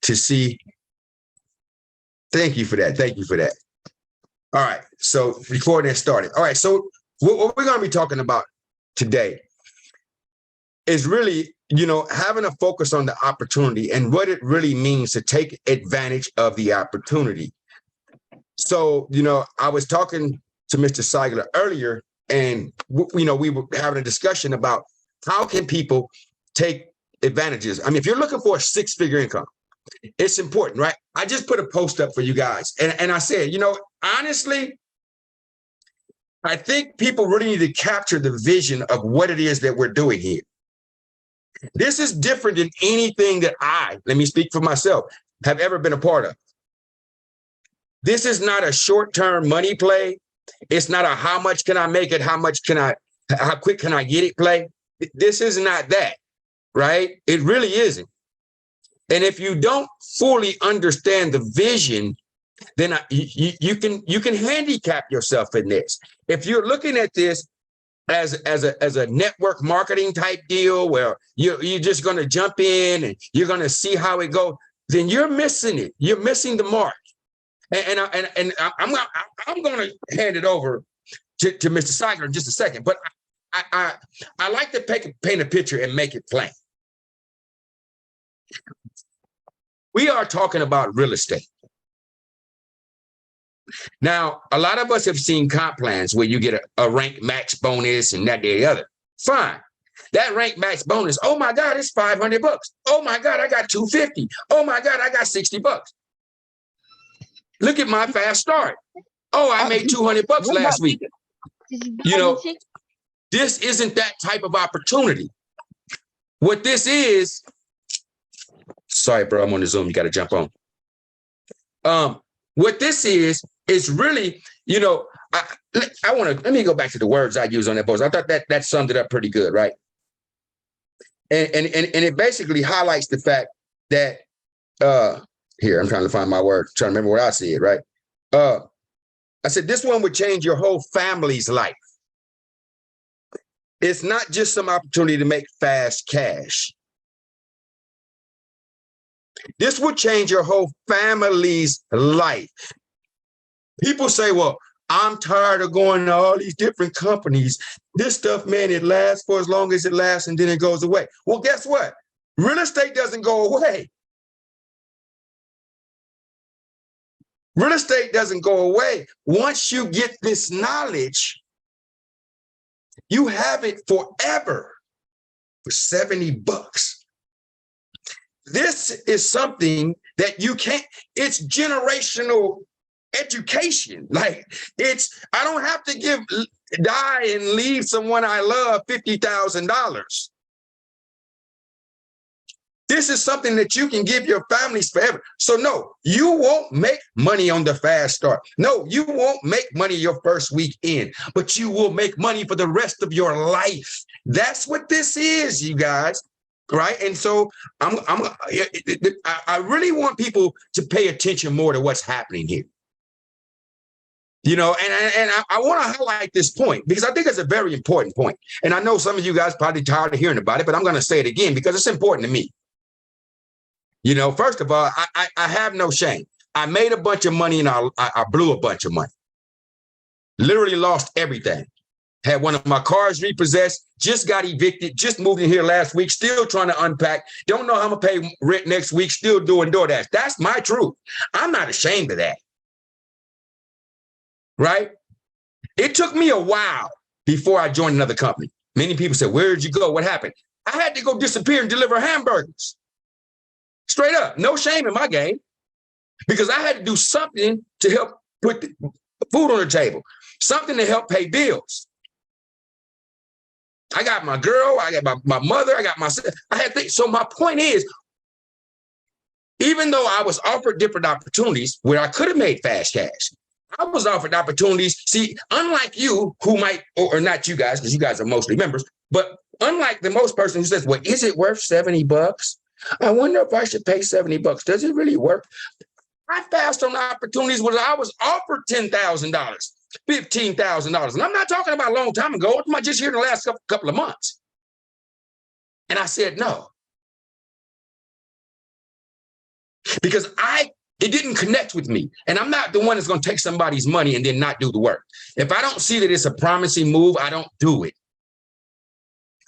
to see. Thank you for that. Thank you for that. All right. So recording started. All right. So what we're going to be talking about today is really, having a focus on the opportunity and what it really means to take advantage of the opportunity. So, I was talking to Mr. Seigler earlier, and, we were having a discussion about how can people take advantages. I mean, if you're looking for a six-figure income, it's important, right? I just put a post up for you guys. And I said, honestly, I think people really need to capture the vision of what it is that we're doing here. This is different than anything that let me speak for myself, have ever been a part of. This is not a short-term money play. It's not a how much can I make it, how quick can I get it play. This is not that, right? It really isn't. And if you don't fully understand the vision, then you can handicap yourself in this. If you're looking at this as a network marketing type deal where you're just going to jump in and you're going to see how it goes, then you're missing it. You're missing the mark. And I'm going to hand it over to Mr. Seigler in just a second. But I like to paint a picture and make it plain. We are talking about real estate. Now, a lot of us have seen comp plans where you get a rank max bonus and that, the other. Fine. That rank max bonus, oh my God, it's $500. Oh my God, I got $250. Oh my God, I got $60. Look at my fast start. Oh, I made $200 last week. This isn't that type of opportunity. What this is, sorry, bro, I'm on the Zoom. You got to jump on. What this is really, let me go back to the words I use on that post. I thought that summed it up pretty good, right? And it basically highlights the fact that, here, I'm trying to find my word, trying to remember where I see it, right? I said, this one would change your whole family's life. It's not just some opportunity to make fast cash. This would change your whole family's life. People say, well, I'm tired of going to all these different companies. This stuff, man, it lasts for as long as it lasts and then it goes away. Well, guess what? Real estate doesn't go away. Real estate doesn't go away. Once you get this knowledge, you have it forever for $70. This is something that you can't, it's generational education. Like I don't have to die and leave someone I love $50,000. This is something that you can give your families forever. So no, you won't make money on the fast start. No, you won't make money your first week in, but you will make money for the rest of your life. That's what this is, you guys. Right. And so I really want people to pay attention more to what's happening here. And I want to highlight this point because I think it's a very important point. And I know some of you guys probably tired of hearing about it, but I'm going to say it again because it's important to me. First of all, I have no shame. I made a bunch of money and I blew a bunch of money. Literally lost everything. Had one of my cars repossessed, just got evicted, just moved in here last week, still trying to unpack. Don't know how I'm going to pay rent next week, still doing DoorDash. That's my truth. I'm not ashamed of that. Right? It took me a while before I joined another company. Many people said, where did you go? What happened? I had to go disappear and deliver hamburgers. Straight up. No shame in my game. Because I had to do something to help put the food on the table. Something to help pay bills. I got my girl, I got my mother, I got my sister. I had things. So my point is, even though I was offered different opportunities where I could have made fast cash, I was offered opportunities. See, unlike you who might, or not you guys, because you guys are mostly members, but unlike the most person who says, well, is it worth $70? I wonder if I should pay $70. Does it really work? I passed on opportunities where I was offered $10,000, $15,000. And I'm not talking about a long time ago. I'm just here in the last couple of months. And I said, no. because it didn't connect with me. And I'm not the one that's going to take somebody's money and then not do the work. If I don't see that it's a promising move, I don't do it.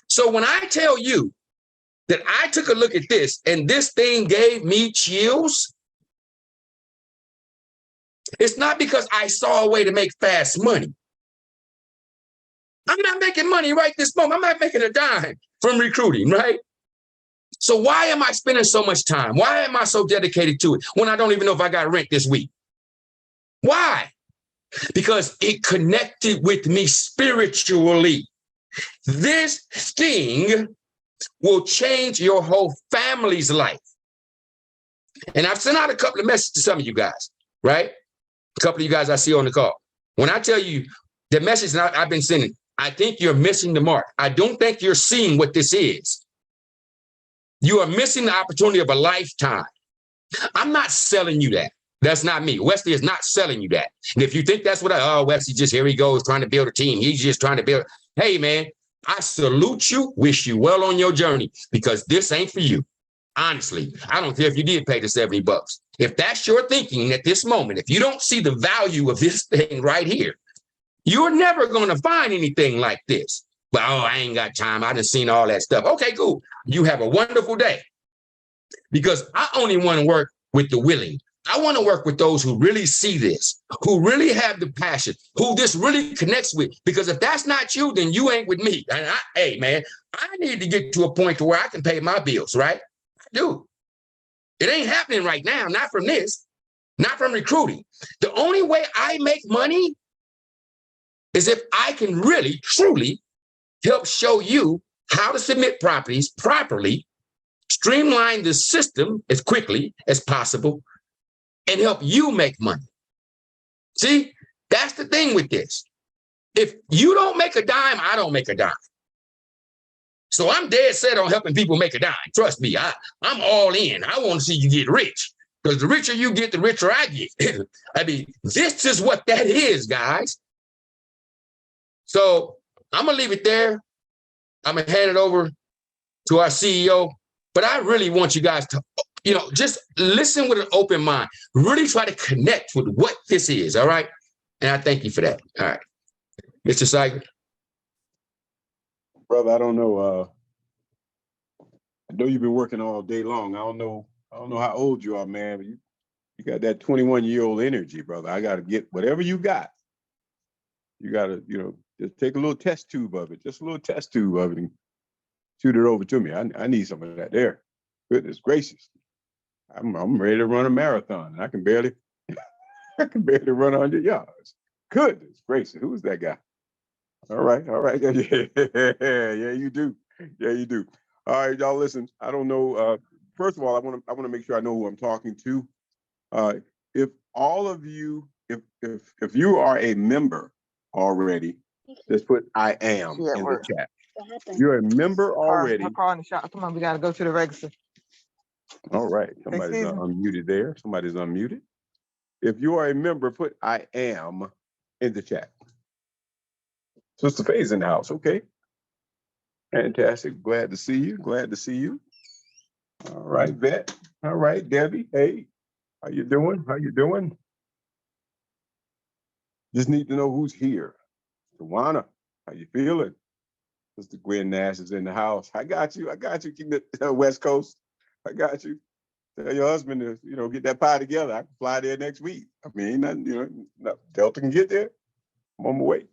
So when I tell you that I took a look at this and this thing gave me chills, it's not because I saw a way to make fast money. I'm not making money right this moment. I'm not making a dime from recruiting, right? So why am I spending so much time? Why am I so dedicated to it when I don't even know if I got rent this week? Why? Because it connected with me spiritually. This thing will change your whole family's life. And I've sent out a couple of messages to some of you guys, right? A couple of you guys I see on the call. When I tell you the message that I've been sending, I think you're missing the mark. I don't think you're seeing what this is. You are missing the opportunity of a lifetime. I'm not selling you that. That's not me. Wesley is not selling you that. And if you think that's what Wesley just, here he goes trying to build a team. He's just trying to build. Hey, man, I salute you, wish you well on your journey, because this ain't for you. Honestly, I don't care if you did pay the $70. If that's your thinking at this moment, if you don't see the value of this thing right here, you're never going to find anything like this. But, I ain't got time. I done seen all that stuff. Okay, cool. You have a wonderful day. Because I only want to work with the willing. I want to work with those who really see this, who really have the passion, who this really connects with. Because if that's not you, then you ain't with me. And hey, man, I need to get to a point to where I can pay my bills, right? I do. It ain't happening right now. Not from this, not from recruiting. The only way I make money is if I can really, truly help show you how to submit properties properly, streamline the system as quickly as possible, and help you make money. See, that's the thing with this. If you don't make a dime, I don't make a dime. So I'm dead set on helping people make a dime. Trust me, I'm all in. I want to see you get rich, because the richer you get, the richer I get. I mean, this is what that is, guys. So I'm going to leave it there. I'm going to hand it over to our CEO. But I really want you guys to, just listen with an open mind. Really try to connect with what this is, all right? And I thank you for that. All right. Mr. Seiger. Brother, I don't know. I know you've been working all day long. I don't know how old you are, man, but you got that 21-year-old energy, brother. I got to get whatever you got. You got to, just take a little test tube of it, just a little test tube of it, and shoot it over to me. I need some of that there. Goodness gracious. I'm ready to run a marathon, and I can barely run 100 yards. Goodness gracious, who is that guy? All right. Yeah, you do. Yeah, you do. All right, y'all, listen, I don't know. First of all, I want to make sure I know who I'm talking to. If all of you, if you are a member already, just put I am in the chat. You're a member already. My car in the shop. Come on, we gotta go to the register. All right, somebody's unmuted there. Somebody's unmuted. If you are a member, put I am in the chat. Sister Faye's in the house. Okay. Fantastic. Glad to see you. Glad to see you. All right, Vet. All right, Debbie. Hey, how you doing? How you doing? Just need to know who's here. Tawana, how you feeling? Mr. Gwen Nash is in the house. I got you. Keep it West Coast. I got you. Tell your husband to, get that pie together. I can fly there next week. I mean, Delta can get there. I'm on my way.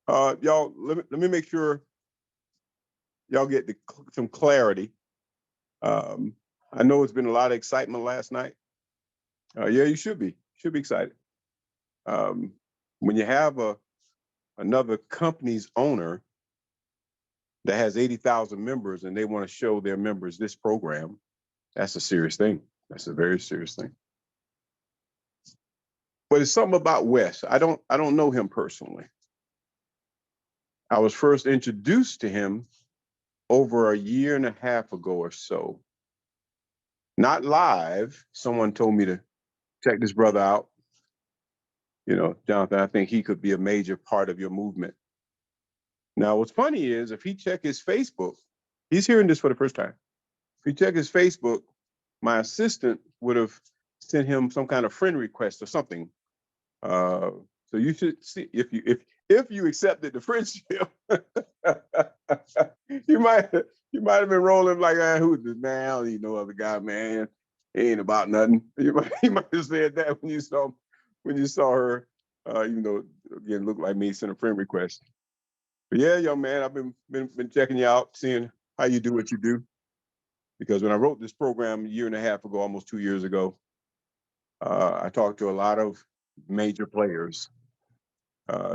Y'all, let me make sure y'all get some clarity. I know it's been a lot of excitement last night. Yeah, you should be. Excited. When you have another company's owner that has 80,000 members and they want to show their members this program, that's a serious thing. That's a very serious thing. But it's something about Wes. I don't know him personally. I was first introduced to him over a year and a half ago or so. Not live. Someone told me to check this brother out. Jonathan, I think he could be a major part of your movement. Now, what's funny is if he check his Facebook, he's hearing this for the first time. If you check his Facebook, my assistant would have sent him some kind of friend request or something. So you should see if you accepted the friendship, you might have been rolling like, who's this man? I don't even know other guy, man. He ain't about nothing. You might have said that when you saw her, even though again looked like me, sent a friend request. But yeah, young man, I've been checking you out, seeing how you do what you do. Because when I wrote this program a year and a half ago, almost 2 years ago, I talked to a lot of major players,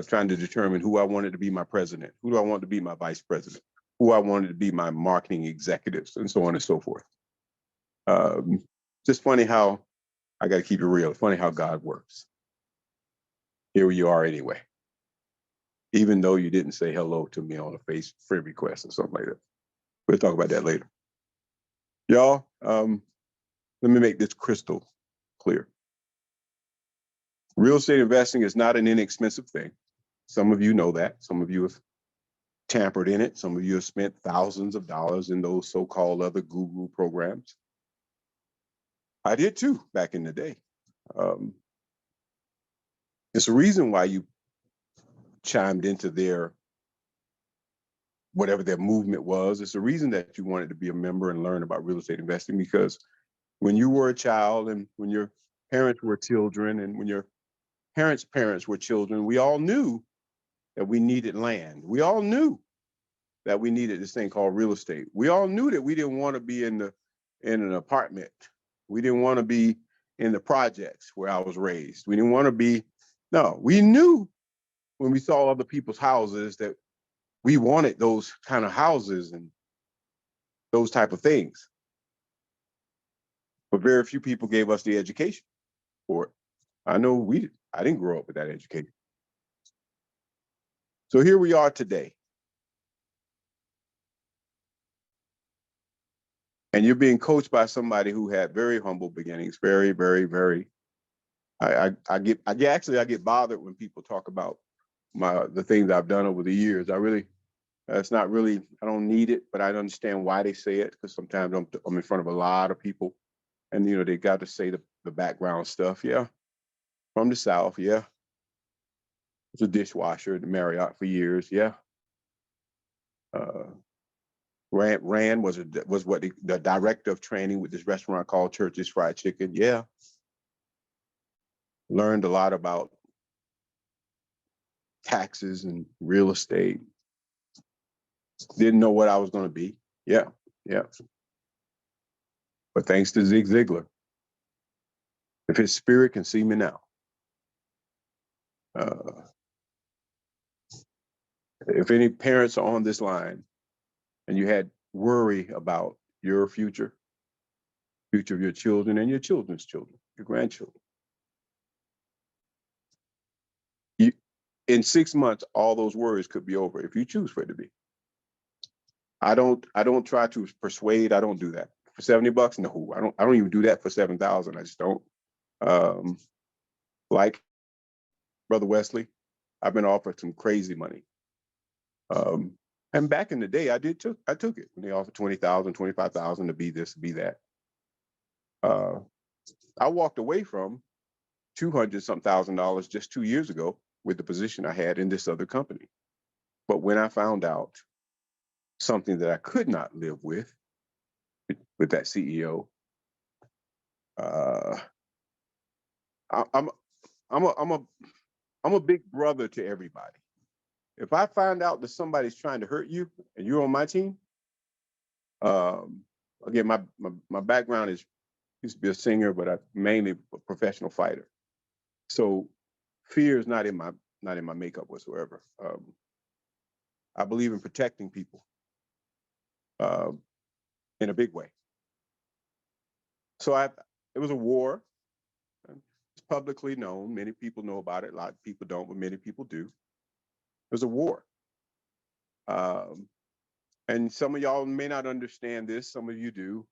trying to determine who I wanted to be my president, who do I want to be my vice president, who I wanted to be my marketing executives, and so on and so forth. Just funny how, I got to keep it real, funny how God works. Here you are anyway, even though you didn't say hello to me on a friend request or something like that. We'll talk about that later. Y'all, let me make this crystal clear. Real estate investing is not an inexpensive thing. Some of you know that. Some of you have tampered in it. Some of you have spent thousands of dollars in those so-called other guru programs. I did too back in the day. It's a reason why you chimed into their, whatever their movement was. It's a reason that you wanted to be a member and learn about real estate investing, because when you were a child and when your parents were children and when your parents were children, we all knew that we needed land. We all knew that we needed this thing called real estate. We all knew that we didn't want to be in an apartment. We didn't want to be in the projects where I was raised. We didn't want to be, no, we knew when we saw other people's houses that we wanted those kind of houses and those type of things. But very few people gave us the education for it. I know I didn't grow up with that education. So here we are today. And you're being coached by somebody who had very humble beginnings, very, very, very. I get bothered when people talk about the things I've done over the years. It's not really, I don't need it, but I understand why they say it, because sometimes I'm in front of a lot of people, and they got to say the background stuff. Yeah, from the South. Yeah, was a dishwasher at the Marriott for years. Yeah. Rand was what the director of training with this restaurant called Church's Fried Chicken. Yeah. Learned a lot about taxes and real estate. Didn't know what I was going to be. Yeah. Yeah. But thanks to Zig Ziglar, if his spirit can see me now, if any parents are on this line and you had worry about your future of your children and your children's children, your grandchildren, in 6 months, all those worries could be over if you choose for it to be. I don't try to persuade. I don't do that for $70. No, I don't even do that for 7,000. I just don't. Like Brother Wesley, I've been offered some crazy money. And back in the day, I took it when they offered 20,000, 25,000 to be this, be that. I walked away from $200,000 just 2 years ago with the position I had in this other company. But when I found out something that I could not live with that CEO, I'm a big brother to everybody. If I find out that somebody's trying to hurt you and you're on my team, again, my background used to be a singer, but I'm mainly a professional fighter. So fear is not in my makeup whatsoever. I believe in protecting people in a big way. So it was a war. It's publicly known. Many people know about it. A lot of people don't, but many people do. It was a war. And some of y'all may not understand this. Some of you do.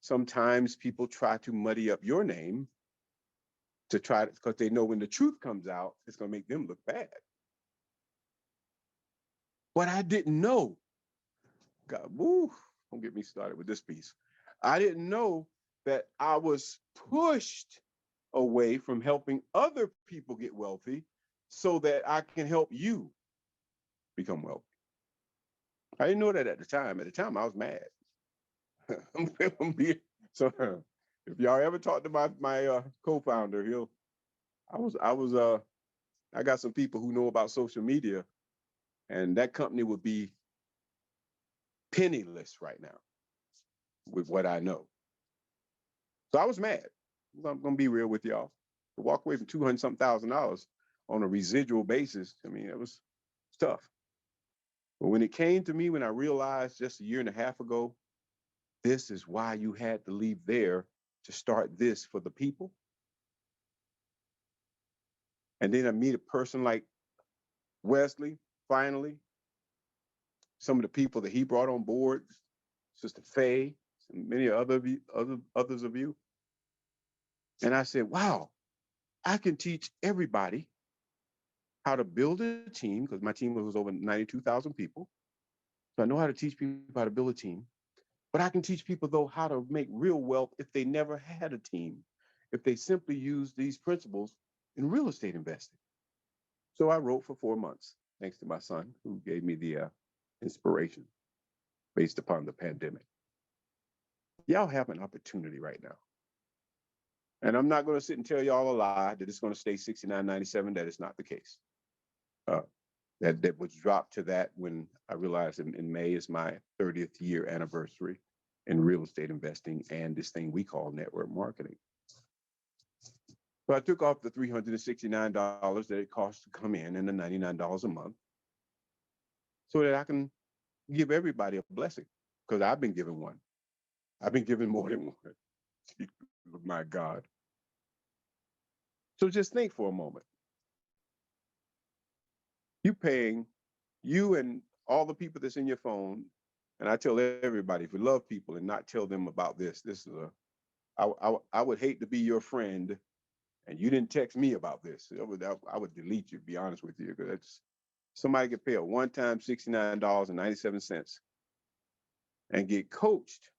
Sometimes people try to muddy up your name because they know when the truth comes out, it's going to make them look bad. But I didn't know. God, woo, don't get me started with this piece. I didn't know that I was pushed away from helping other people get wealthy so that I can help you become wealthy. I didn't know that at the time. At the time, I was mad. So if y'all ever talk to my co-founder, I got some people who know about social media, and that company would be penniless right now with what I know. So I was mad. I'm gonna be real with y'all. To walk away from $200,000 on a residual basis, I mean, it was tough. But when it came to me, when I realized just a year and a half ago, this is why you had to leave there to start this for the people. And then I meet a person like Wesley, finally, some of the people that he brought on board, Sister Faye, and many others of you. And I said, wow, I can teach everybody how to build a team, because my team was over 92,000 people. So I know how to teach people how to build a team. But I can teach people, though, how to make real wealth if they never had a team, if they simply use these principles in real estate investing. So I wrote for 4 months, thanks to my son, who gave me the inspiration based upon the pandemic. Y'all have an opportunity right now. And I'm not going to sit and tell y'all a lie that it's going to stay $69.97. That is not the case. That was dropped to that when I realized in May is my 30th year anniversary in real estate investing and this thing we call network marketing. So I took off the $369 that it costs to come in and the $99 a month so that I can give everybody a blessing, because I've been given one. I've been given more than one. My God. So just think for a moment. You and all the people that's in your phone, and I tell everybody, if you love people and not tell them about this is I would hate to be your friend and you didn't text me about this. I would delete you, to be honest with you, because somebody could pay a one-time $69.97 and get coached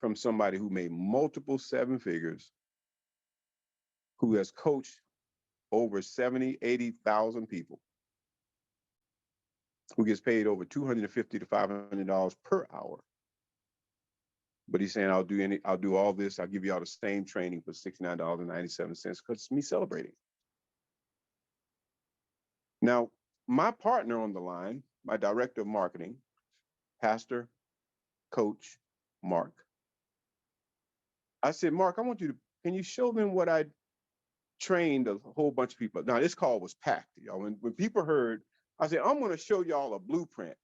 from somebody who made multiple seven figures, who has coached over 70, 80,000 people, who gets paid over $250 to $500 per hour. But he's saying, I'll do all this. I'll give you all the same training for $69.97 because it's me celebrating. Now, my partner on the line, my director of marketing, Pastor Coach Mark. I said, Mark, can you show them what I trained a whole bunch of people? Now, this call was packed, y'all. When people heard, I said, I'm going to show y'all a blueprint.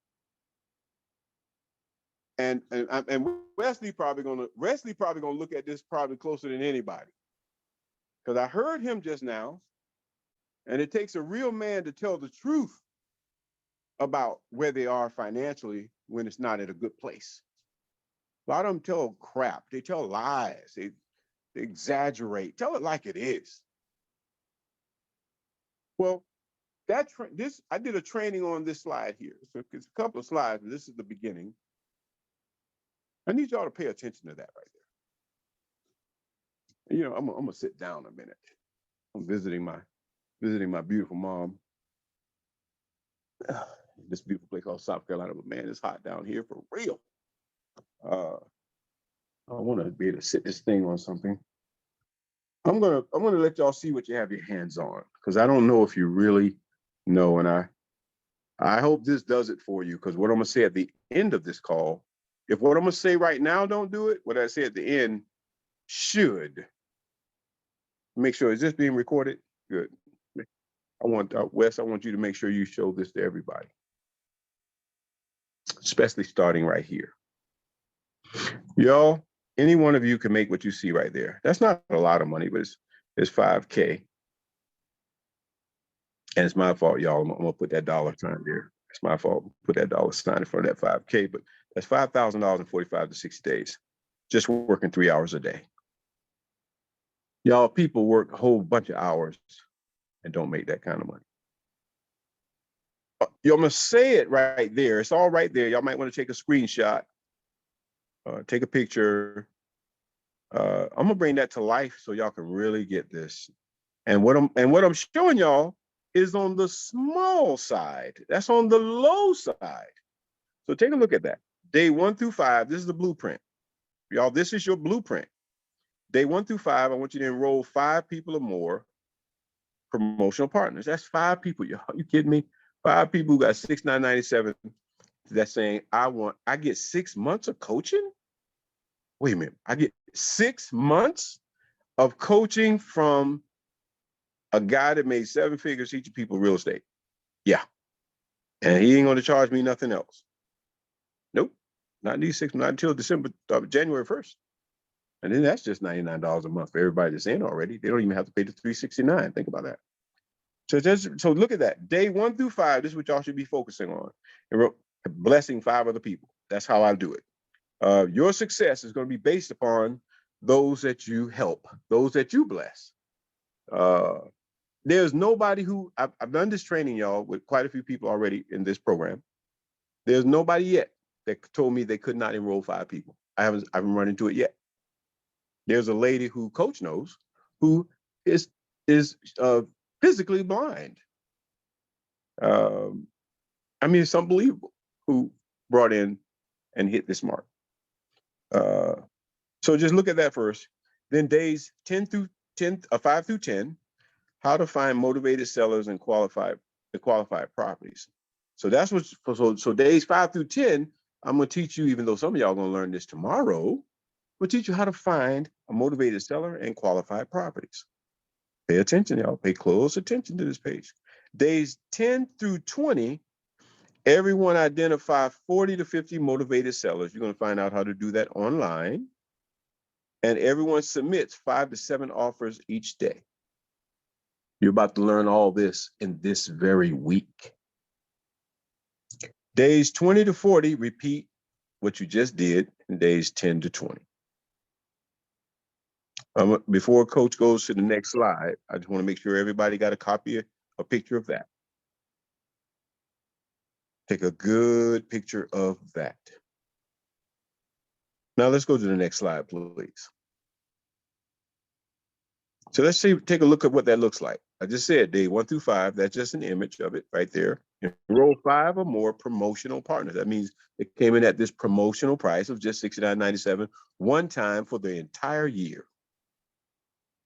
And Wesley probably gonna look at this probably closer than anybody, because I heard him just now, and it takes a real man to tell the truth about where they are financially when it's not at a good place. A lot of them tell crap. They tell lies. They exaggerate. Tell it like it is. Well, I did a training on this slide here. So it's a couple of slides, but this is the beginning. I need y'all to pay attention to that right there. You know, I'm gonna sit down a minute. I'm visiting my beautiful mom. This beautiful place called South Carolina, but man, it's hot down here for real. I want to be able to sit this thing on something. I'm gonna let y'all see what you have your hands on, because I don't know if you really know, and I hope this does it for you, because what I'm gonna say at the end of this call, if what I'm gonna say right now don't do it, what I say at the end should. Make sure, is this being recorded? Good. I want Wes, I want you to make sure you show this to everybody, especially starting right here. Y'all, any one of you can make what you see right there. That's not a lot of money, but it's $5K. And it's my fault, y'all. I'm gonna put that dollar sign there. It's my fault. Put that dollar sign in front of that 5K, but that's $5,000 in 45 to 60 days, just working 3 hours a day. Y'all, people work a whole bunch of hours and don't make that kind of money. I'm gonna say it right there. It's all right there. Y'all might want to take a screenshot, take a picture, I'm gonna bring that to life so y'all can really get this. And what I'm showing y'all is on the small side. That's on the low side. So take a look at that. Day 1 through 5, this is the blueprint. Y'all, this is your blueprint. Day 1 through 5, I want you to enroll 5 people or more promotional partners. That's 5 people, y'all. You kidding me? 5 people who got $6,997. That's saying I get 6 months of coaching. Wait a minute, I get 6 months of coaching from a guy that made 7 figures teaching people real estate. Yeah, and he ain't going to charge me nothing else. Nope, not these 6 months, not until January 1st. And then that's just $99 a month for everybody that's in already. They don't even have to pay the $369. Think about that. So look at that. Day 1 through 5, this is what y'all should be focusing on. And blessing 5 other people. That's how I do it. Your success is going to be based upon those that you help, those that you bless. There's nobody who, I've done this training, y'all, with quite a few people already in this program. There's nobody yet that told me they could not enroll 5 people. I haven't run into it yet. There's a lady who Coach knows who is physically blind. I mean, it's unbelievable who brought in and hit this mark. So just look at that first. Then days 5 through 10, how to find motivated sellers and qualified properties. So that's what. So days 5 through 10, I'm gonna teach you. Even though some of y'all are gonna learn this tomorrow, we'll teach you how to find a motivated seller and qualified properties. Pay attention, y'all. Pay close attention to this page. Days 10 through 20, everyone identify 40 to 50 motivated sellers. You're going to find out how to do that online. And everyone submits 5 to 7 offers each day. You're about to learn all this in this very week. Days 20 to 40, repeat what you just did in days 10 to 20. Before Coach goes to the next slide, I just want to make sure everybody got a picture of that. Take a good picture of that. Now let's go to the next slide, please. So let's take a look at what that looks like. I just said day 1 through 5, that's just an image of it right there. Enroll 5 or more promotional partners. That means it came in at this promotional price of just $69.97 one time for the entire year.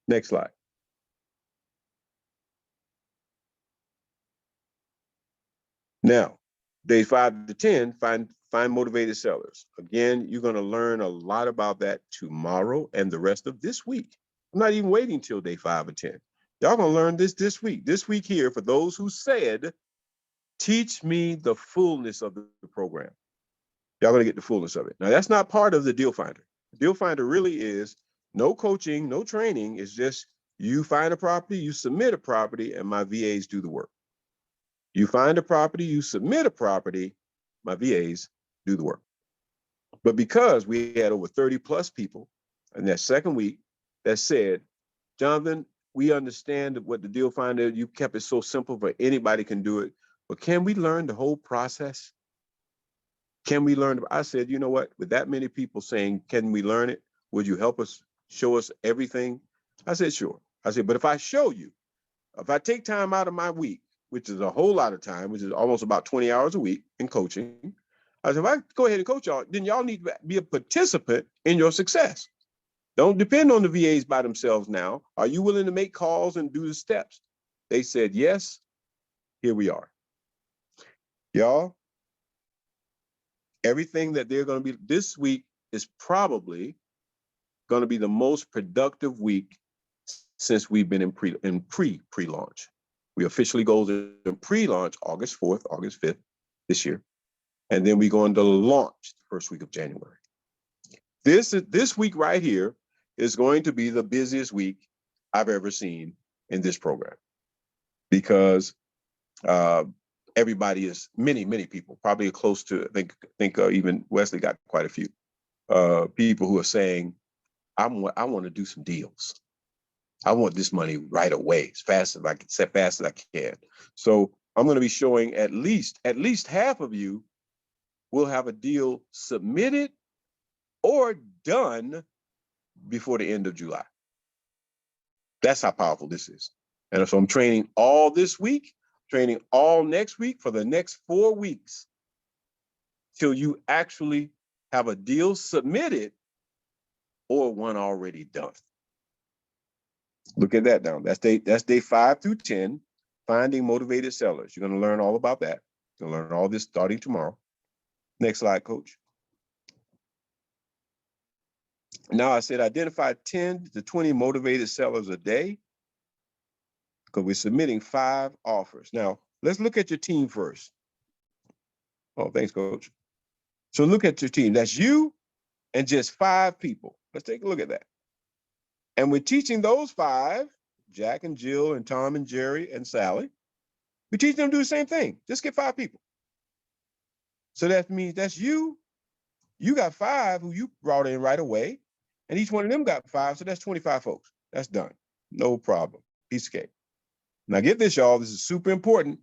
Next slide. Now, day 5 to 10, find motivated sellers. Again, you're going to learn a lot about that tomorrow and the rest of this week. I'm not even waiting till day 5 or 10. Y'all going to learn this week. This week here, for those who said, teach me the fullness of the program. Y'all going to get the fullness of it. Now, that's not part of the Deal Finder. The Deal Finder really is no coaching, no training. It's just you find a property, you submit a property, and my VAs do the work. You find a property, you submit a property, my VAs do the work. But because we had over 30 plus people in that second week that said, Jonathan, we understand what the Deal Finder, you kept it so simple for anybody can do it, but can we learn the whole process? Can we learn? I said, you know what, with that many people saying, can we learn it? Would you help us, show us everything? I said, sure. I said, but if I show you, if I take time out of my week, which is a whole lot of time, which is almost about 20 hours a week in coaching. I said, if I go ahead and coach y'all, then y'all need to be a participant in your success. Don't depend on the VAs by themselves now. Are you willing to make calls and do the steps? They said, yes, here we are. Y'all, everything that they're going to be, this week is probably going to be the most productive week since we've been in pre-launch. We officially go to pre-launch August 4th, August 5th this year. And then we're going to launch the first week of January. This week right here is going to be the busiest week I've ever seen in this program. Because everybody is, many people, probably close to, I think even Wesley got quite a few people who are saying, I want to do some deals. I want this money right away, as fast as I can. So I'm going to be showing at least half of you will have a deal submitted or done before the end of July. That's how powerful this is. And so I'm training all this week, training all next week for the next 4 weeks till you actually have a deal submitted or one already done. Look at that now. That's day 5 through 10, finding motivated sellers. You're going to learn all about that. You're going to learn all this starting tomorrow. Next slide, coach. Now I said identify 10 to 20 motivated sellers a day because we're submitting 5 offers. Now, let's look at your team first. Oh, thanks, coach. So look at your team. That's you and just 5 people. Let's take a look at that. And we're teaching those 5, Jack and Jill and Tom and Jerry and Sally. We teach them to do the same thing. Just get 5 people. So that means that's you. You got 5 who you brought in right away. And each one of them got 5. So that's 25 folks. That's done. No problem. Piece of cake. Now get this, y'all. This is super important.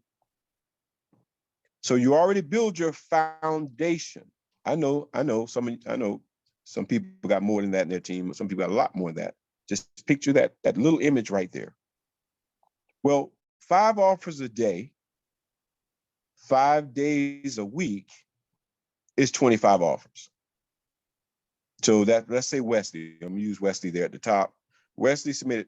So you already build your foundation. I know some people got more than that in their team. Some people got a lot more than that. Just picture that little image right there. Well, 5 offers a day, 5 days a week is 25 offers. So that, let's say Wesley, I'm gonna use Wesley there at the top. Wesley submitted,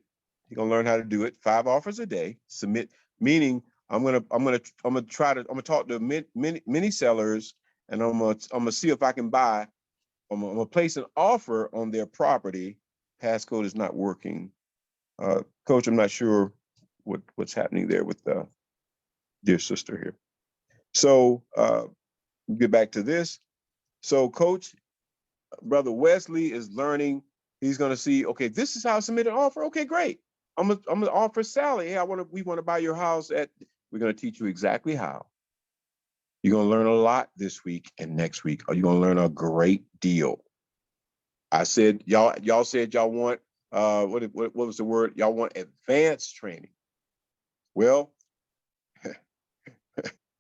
he's gonna learn how to do it. 5 offers a day, submit, meaning I'm gonna talk to many sellers, and I'm gonna see if I can buy. I'm gonna place an offer on their property. Passcode is not working. Coach, I'm not sure what's happening there with the dear sister here. So get back to this. So Coach, Brother Wesley is learning. He's gonna see, okay, this is how I submit an offer. Okay, great. I'm gonna offer Sally, hey, we want to buy your house at. We're gonna teach you exactly how. You're gonna learn a lot this week and next week. You're gonna learn a great deal. I said y'all said y'all want what was the word? Y'all want advanced training. Well,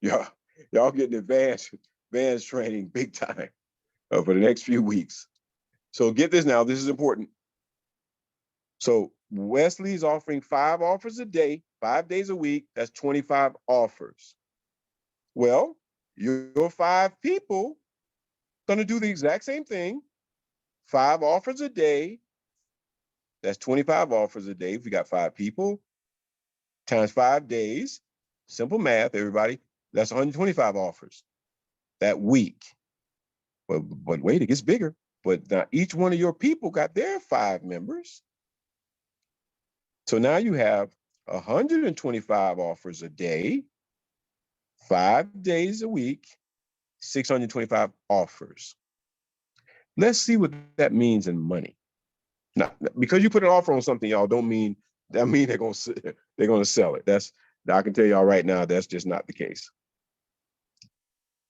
y'all getting advanced training big time for the next few weeks. So get this now. This is important. So Wesley's offering 5 offers a day, 5 days a week. That's 25 offers. Well, your 5 people gonna do the exact same thing. 5 offers a day. That's 25 offers a day. If you got 5 people times 5 days, simple math, everybody, that's 125 offers that week. But wait, it gets bigger. But now each one of your people got their 5 members. So now you have 125 offers a day, 5 days a week, 625 offers. Let's see what that means in money. Now, because you put an offer on something, y'all, don't mean they're gonna sell it. I can tell y'all right now, that's just not the case.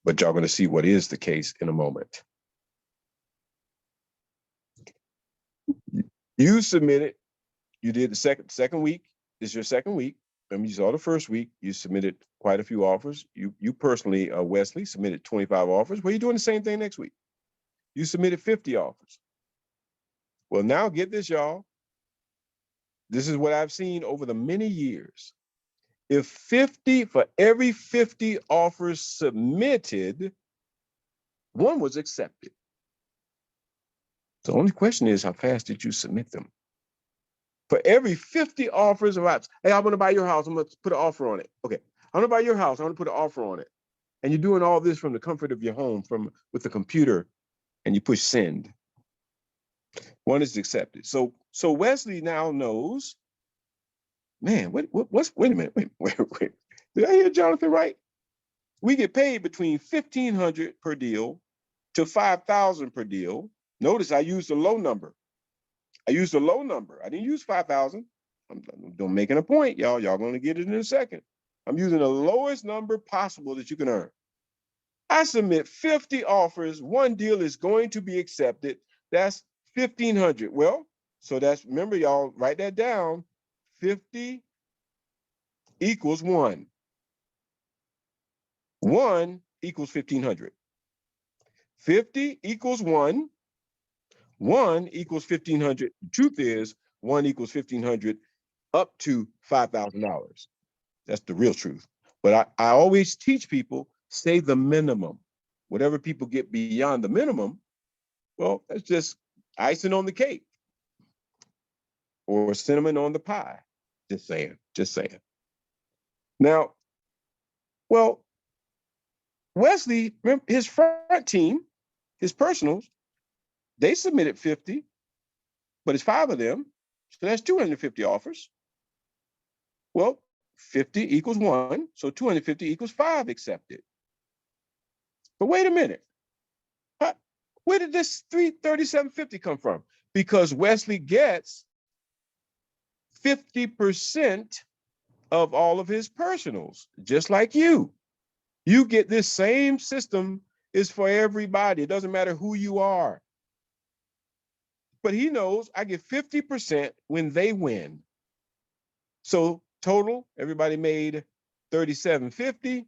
But y'all gonna see what is the case in a moment. You submitted, you did the second week. This is your second week. You saw the first week, you submitted quite a few offers. You personally, Wesley, submitted 25 offers. Well, you're doing the same thing next week. You submitted 50 offers. Well, now get this, y'all. This is what I've seen over the many years. For every 50 offers submitted, 1 was accepted. The only question is, how fast did you submit them? For every 50 offers of apps, hey, I want to buy your house. I'm going to put an offer on it. Okay, I want to buy your house. I want to put an offer on it. And you're doing all this from the comfort of your home, with the computer, and you push send. 1 is accepted. So Wesley now knows, man, wait a minute. Wait. Did I hear Jonathan right? We get paid between $1,500 per deal to $5,000 per deal. Notice I used a low number. I didn't use 5,000. I'm making a point, y'all. Y'all going to get it in a second. I'm using the lowest number possible that you can earn. I submit 50 offers. 1 deal is going to be accepted. That's $1,500. Well, so remember, y'all, write that down. 50 equals 1. 1 equals 1,500. 50 equals 1. 1 equals 1,500. The truth is 1 equals 1,500 up to $5,000. That's the real truth. But I always teach people, say the minimum. Whatever people get beyond the minimum, well, that's just icing on the cake or cinnamon on the pie. Just saying, just saying. Now, well, Wesley, remember his front team, his personals, they submitted 50, but it's 5 of them. So that's 250 offers. Well, 50 equals 1, so 250 equals 5 accepted. But wait a minute. Where did this 337.50 come from? Because Wesley gets 50% of all of his personals, just like you. You get this same system is for everybody. It doesn't matter who you are. But he knows I get 50% when they win. So total, everybody made 37.50.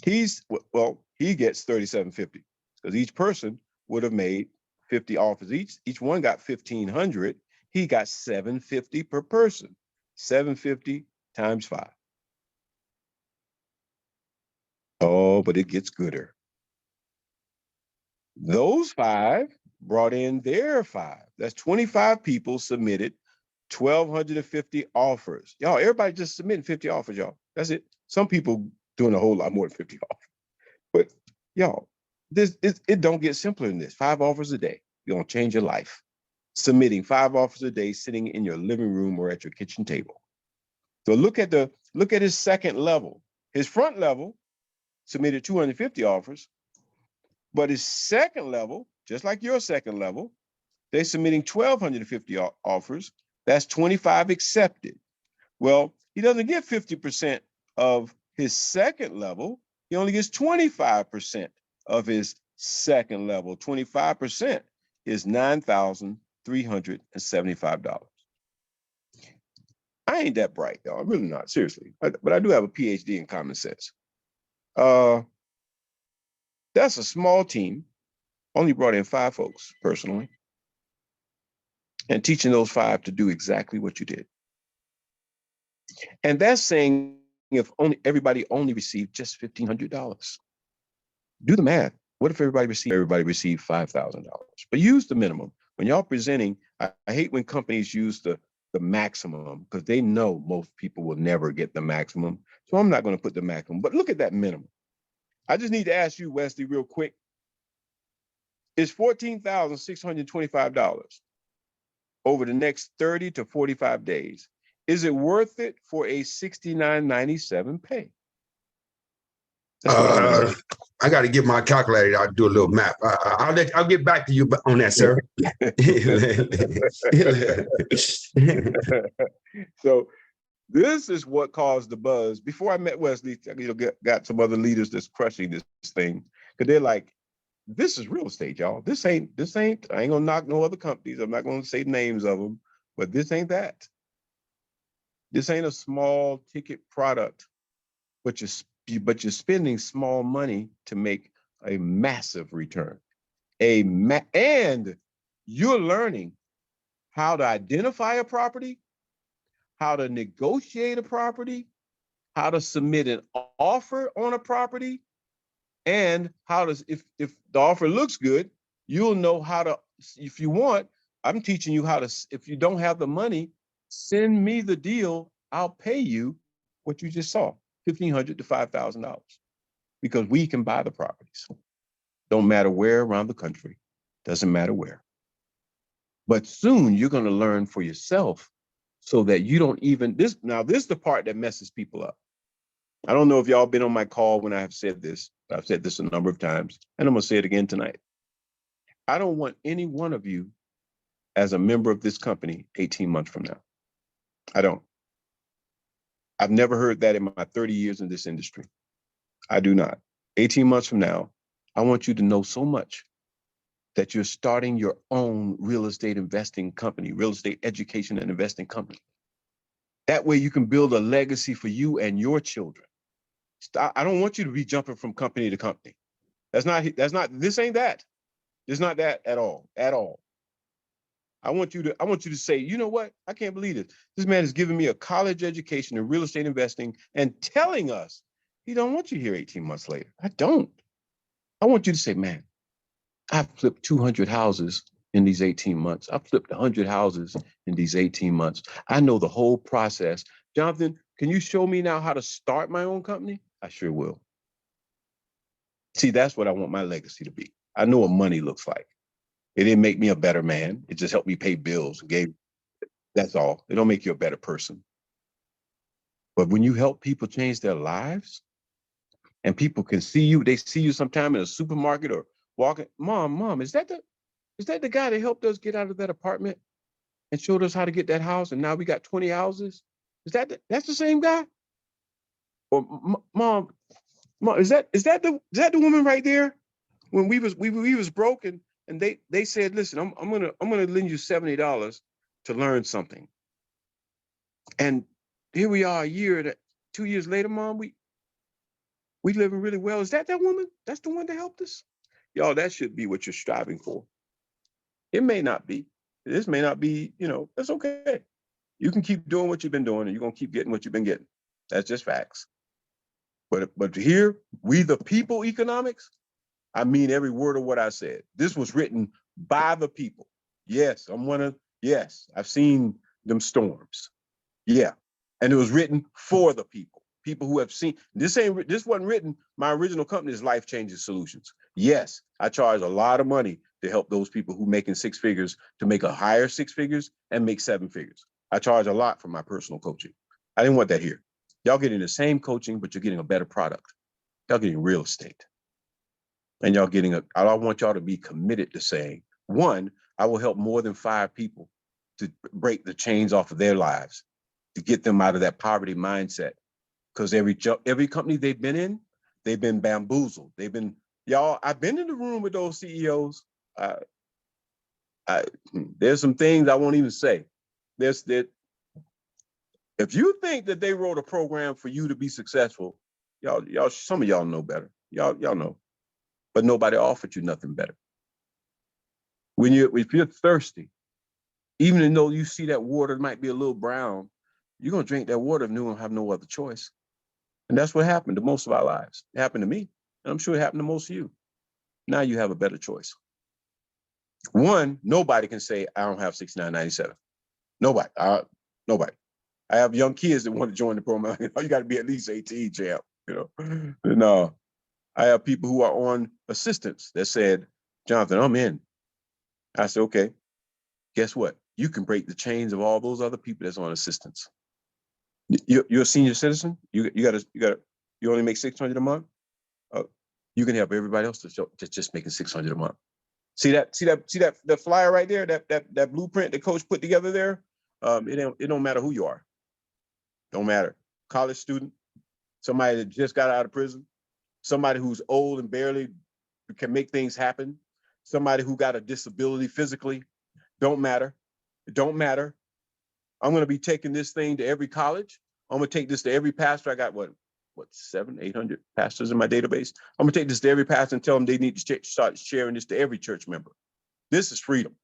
He gets 37.50 because each person would have made 50 offers. Each one got 1,500. He got 750 per person. 750 times 5. Oh, but it gets gooder. Those 5 brought in their 5. That's 25 people submitted 1,250 offers. Y'all, everybody just submitting 50 offers, y'all. That's it. Some people doing a whole lot more than 50 offers. But y'all, it don't get simpler than this. 5 offers a day. You're gonna change your life. Submitting 5 offers a day, sitting in your living room or at your kitchen table. So look at his second level. His front level submitted 250 offers, but his second level, just like your second level, they're submitting 1,250 offers. That's 25 accepted. Well, he doesn't get 50% of his second level. He only gets 25% of his second level. 25% is $9,375. I ain't that bright, y'all. I'm really not, seriously. But I do have a PhD in common sense. That's a small team. Only brought in 5 folks personally. And teaching those 5 to do exactly what you did. And that's saying if everybody only received just $1,500. Do the math. What if everybody received $5,000? But use the minimum. When y'all presenting, I hate when companies use the maximum because they know most people will never get the maximum. So I'm not going to put the maximum, but look at that minimum. I just need to ask you, Wesley, real quick. Is $14,625 over the next 30 to 45 days, is it worth it for a $69.97 pay? That's what I want to know. I got to get my calculator. I'll do a little math. I'll get back to you on that, sir. So this is what caused the buzz. Before I met Wesley, got some other leaders that's crushing this thing because they're like, this is real estate, y'all. This ain't, I ain't gonna knock no other companies. I'm not gonna say names of them, but this ain't that. This ain't a small ticket product, but you're spending small money to make a massive return. And you're learning how to identify a property, how to negotiate a property, how to submit an offer on a property, and how to, if the offer looks good, you'll know how to, if you want, I'm teaching you how to, if you don't have the money, send me the deal, I'll pay you what you just saw, $1,500 to $5,000, because we can buy the properties. Don't matter where around the country, doesn't matter where. But soon you're gonna learn for yourself so that you don't even, this is the part that messes people up. I don't know if y'all been on my call when I have said this. I've said this a number of times, and I'm gonna say it again tonight. I don't want any one of you as a member of this company 18 months from now. I don't. I've never heard that in my 30 years in this industry. I do not. 18 months from now, I want you to know so much that you're starting your own real estate investing company, real estate education and investing company. That way you can build a legacy for you and your children. I don't want you to be jumping from company to company. This ain't that. It's not that at all, at all. I want you to say, you know what? I can't believe it. This man is giving me a college education in real estate investing and telling us he don't want you here 18 months later. I don't. I want you to say, man, I've flipped 200 houses in these 18 months. I've flipped 100 houses in these 18 months. I know the whole process. Jonathan, can you show me now how to start my own company? I sure will. See, that's what I want my legacy to be. I know what money looks like. It didn't make me a better man. It just helped me pay bills. That's all. It don't make you a better person. But when you help people change their lives and people can see you, they see you sometime in a supermarket or walking, mom, is that the guy that helped us get out of that apartment and showed us how to get that house? And now we got 20 houses. That's the same guy? Or mom, is that the woman right there? When we was broken and they said, listen, I'm gonna lend you $70 to learn something. And here we are 2 years later, mom, we living really well. Is that woman? That's the one that helped us? Y'all, that should be what you're striving for. It may not be. This may not be, that's okay. You can keep doing what you've been doing and you're gonna keep getting what you've been getting. That's just facts. But here, we the people economics, I mean every word of what I said. This was written by the people. Yes, I've seen them storms. Yeah. And it was written for the people. People who have seen this wasn't written. My original company is Life Changing Solutions. Yes, I charge a lot of money to help those people who making six figures to make a higher six figures and make seven figures. I charge a lot for my personal coaching. I didn't want that here. Y'all getting the same coaching, but you're getting a better product. Y'all getting real estate. And y'all getting I want y'all to be committed to saying, one, I will help more than 5 people to break the chains off of their lives, to get them out of that poverty mindset. Because every company they've been in, they've been bamboozled. I've been in the room with those CEOs. There's some things I won't even say. If you think that they wrote a program for you to be successful, y'all, some of y'all know better. Y'all know, but nobody offered you nothing better. If you're thirsty, even though you see that water might be a little brown, you're gonna drink that water if you don't have no other choice. And that's what happened to most of our lives. It happened to me, and I'm sure it happened to most of you. Now you have a better choice. One, nobody can say I don't have 6997. Nobody. Nobody. I have young kids that want to join the program. You got to be at least 18, champ. And I have people who are on assistance that said, Jonathan, I'm in. I said, okay. Guess what? You can break the chains of all those other people that's on assistance. You're a senior citizen. You only make $600 a month. You can help everybody else that's just making $600 a month. See that flyer right there, that blueprint that coach put together there. It don't matter who you are. Don't matter. College student, somebody that just got out of prison, somebody who's old and barely can make things happen, somebody who got a disability physically. Don't matter. It don't matter. I'm going to be taking this thing to every college. I'm going to take this to every pastor. I got what 700-800 pastors in my database. I'm going to take this to every pastor and tell them they need to start sharing this to every church member. This is freedom.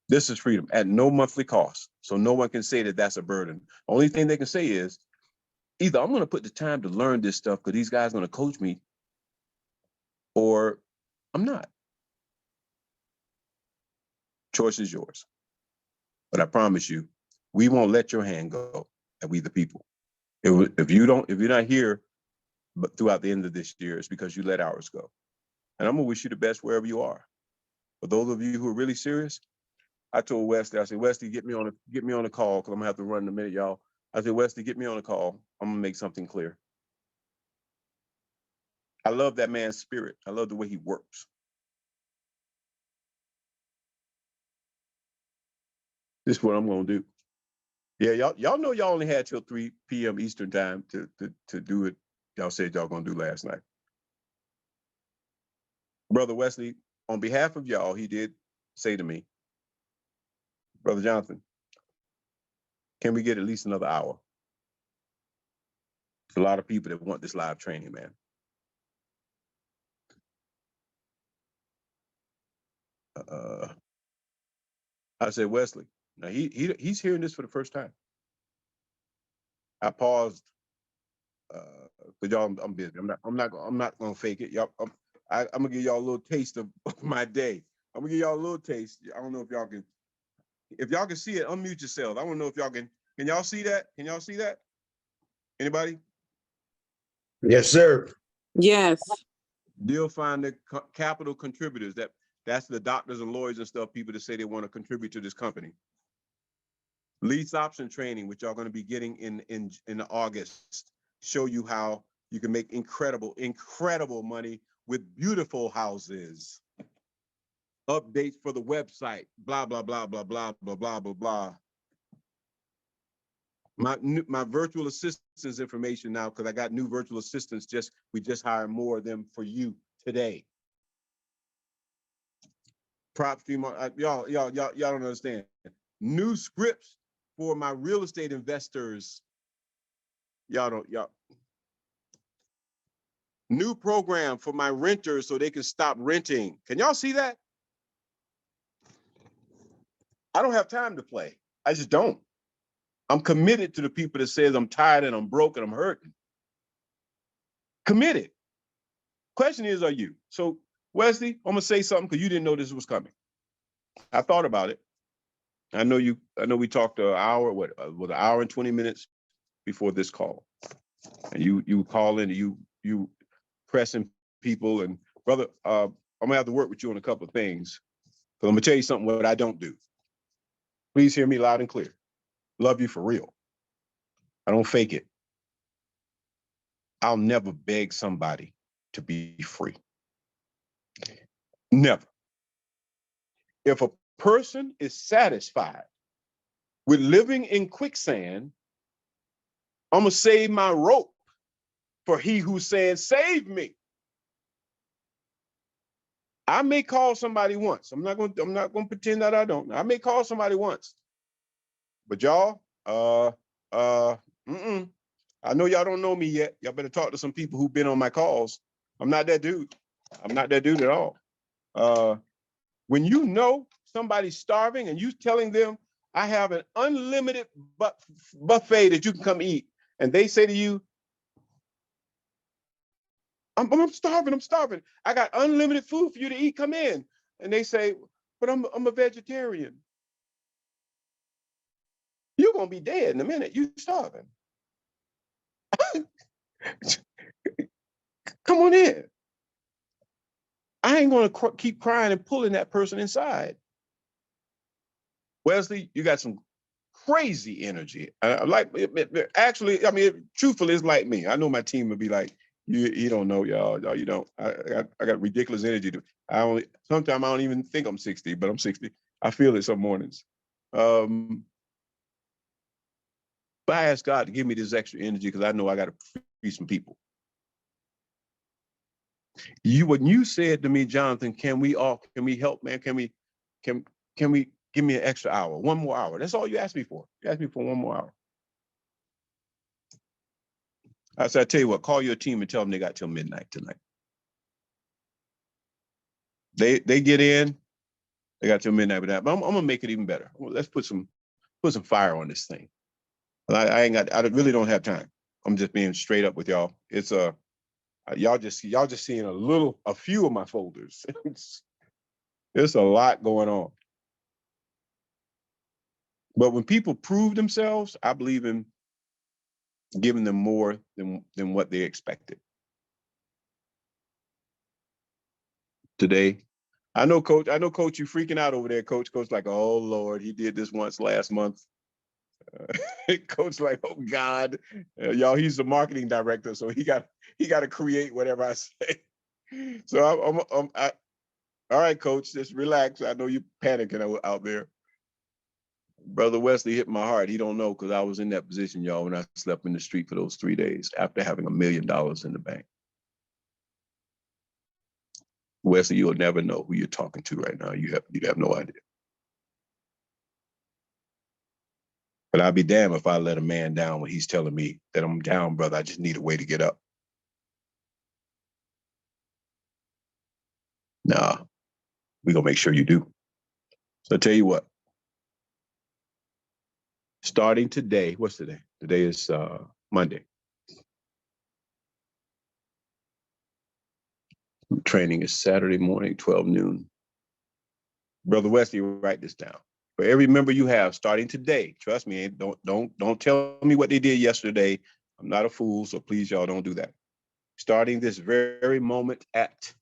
This is freedom at no monthly cost. So no one can say that that's a burden. Only thing they can say is either I'm going to put the time to learn this stuff because these guys are going to coach me, or I'm not. Choice is yours. But I promise you, we won't let your hand go, and we the people. If you're not here, but throughout the end of this year, it's because you let ours go. And I'm gonna wish you the best wherever you are. For those of you who are really serious, I told Wesley, I said, Wesley, get me on a call because I'm gonna have to run in a minute, y'all. I said, Wesley, get me on a call. I'm gonna make something clear. I love that man's spirit. I love the way he works. This is what I'm gonna do. Yeah, y'all know y'all only had till 3 p.m. Eastern time to do it. Y'all said y'all gonna do last night. Brother Wesley, on behalf of y'all, he did say to me, Brother Jonathan, can we get at least another hour? There's a lot of people that want this live training, man. I said, Wesley, now he's hearing this for the first time. I paused, because y'all, I'm busy. I'm not gonna fake it. Y'all, I'm gonna give y'all a little taste of my day. I'm gonna give y'all a little taste. I don't know if y'all can see it, unmute yourself. I don't know if y'all can y'all see that? Can y'all see that? Anybody? Yes, sir. Yes. Deal finder capital contributors. That's the doctors and lawyers and stuff, people that say they want to contribute to this company. Lease option training, which y'all going to be getting in August, show you how you can make incredible money with beautiful houses. Updates for the website, blah, blah, blah, blah, blah, blah, blah, blah, blah. My virtual assistants information now, because I got new virtual assistants, we just hired more of them for you today. Prop stream, y'all don't understand. New scripts for my real estate investors. Y'all. New program for my renters so they can stop renting. Can y'all see that? I don't have time to play. I just don't. I'm committed to the people that says I'm tired and I'm broke and I'm hurting. Committed. Question is, are you? So Wesley, I'm gonna say something because you didn't know this was coming. I thought about it. I know we talked an hour, an hour and 20 minutes before this call. And you call in, you pressing people, and brother, I'm gonna have to work with you on a couple of things. Because I'm gonna tell you something what I don't do. Please hear me loud and clear. Love you for real. I don't fake it. I'll never beg somebody to be free. Never. If a person is satisfied with living in quicksand, I'm gonna save my rope for he who's saying, save me. I may call somebody once. I'm not gonna pretend that I don't. I may call somebody once. But y'all, I know y'all don't know me yet. Y'all better talk to some people who've been on my calls. I'm not that dude. I'm not that dude at all. When you know somebody's starving and you telling them, I have an unlimited buffet that you can come eat, and they say to you, I'm starving. I got unlimited food for you to eat, come in. And they say, but I'm a vegetarian. You're gonna be dead in a minute, you starving. Come on in. I ain't gonna keep crying and pulling that person inside. Wesley, you got some crazy energy. Actually, I mean, truthfully, it's like me. I know my team would be like, you don't know, y'all, you don't. I got ridiculous energy. Sometimes I don't even think I'm 60, but I'm 60. I feel it some mornings. But I ask God to give me this extra energy because I know I got to free some people. When you said to me, Jonathan, can we help, man? Can we give me an extra hour, one more hour? That's all you asked me for. You asked me for one more hour. I said, I tell you what, call your team and tell them they got till midnight tonight. They get in, they got till midnight with that. But I'm gonna make it even better. Let's put some fire on this thing. I really don't have time. I'm just being straight up with y'all. It's y'all just seeing a few of my folders. There's a lot going on. But when people prove themselves, I believe in giving them more than what they expected. Today, I know, Coach, you freaking out over there, Coach. Coach like, oh, Lord, he did this once last month. Coach like, oh, God. Y'all, he's the marketing director, so he got to create whatever I say. So all right, Coach, just relax. I know you're panicking out there. Brother Wesley hit my heart. He don't know because I was in that position, y'all, when I slept in the street for those 3 days after having $1 million in the bank. Wesley, you'll never know who you're talking to right now. You have no idea. But I'd be damned if I let a man down when he's telling me that I'm down, brother. I just need a way to get up. Nah. We're going to make sure you do. So I tell you what, starting today, what's today? Today is Monday. Training is Saturday morning, 12 noon. Brother Wesley, write this down. For every member you have starting today, trust me, don't tell me what they did yesterday. I'm not a fool, so please, y'all, don't do that. Starting this very moment at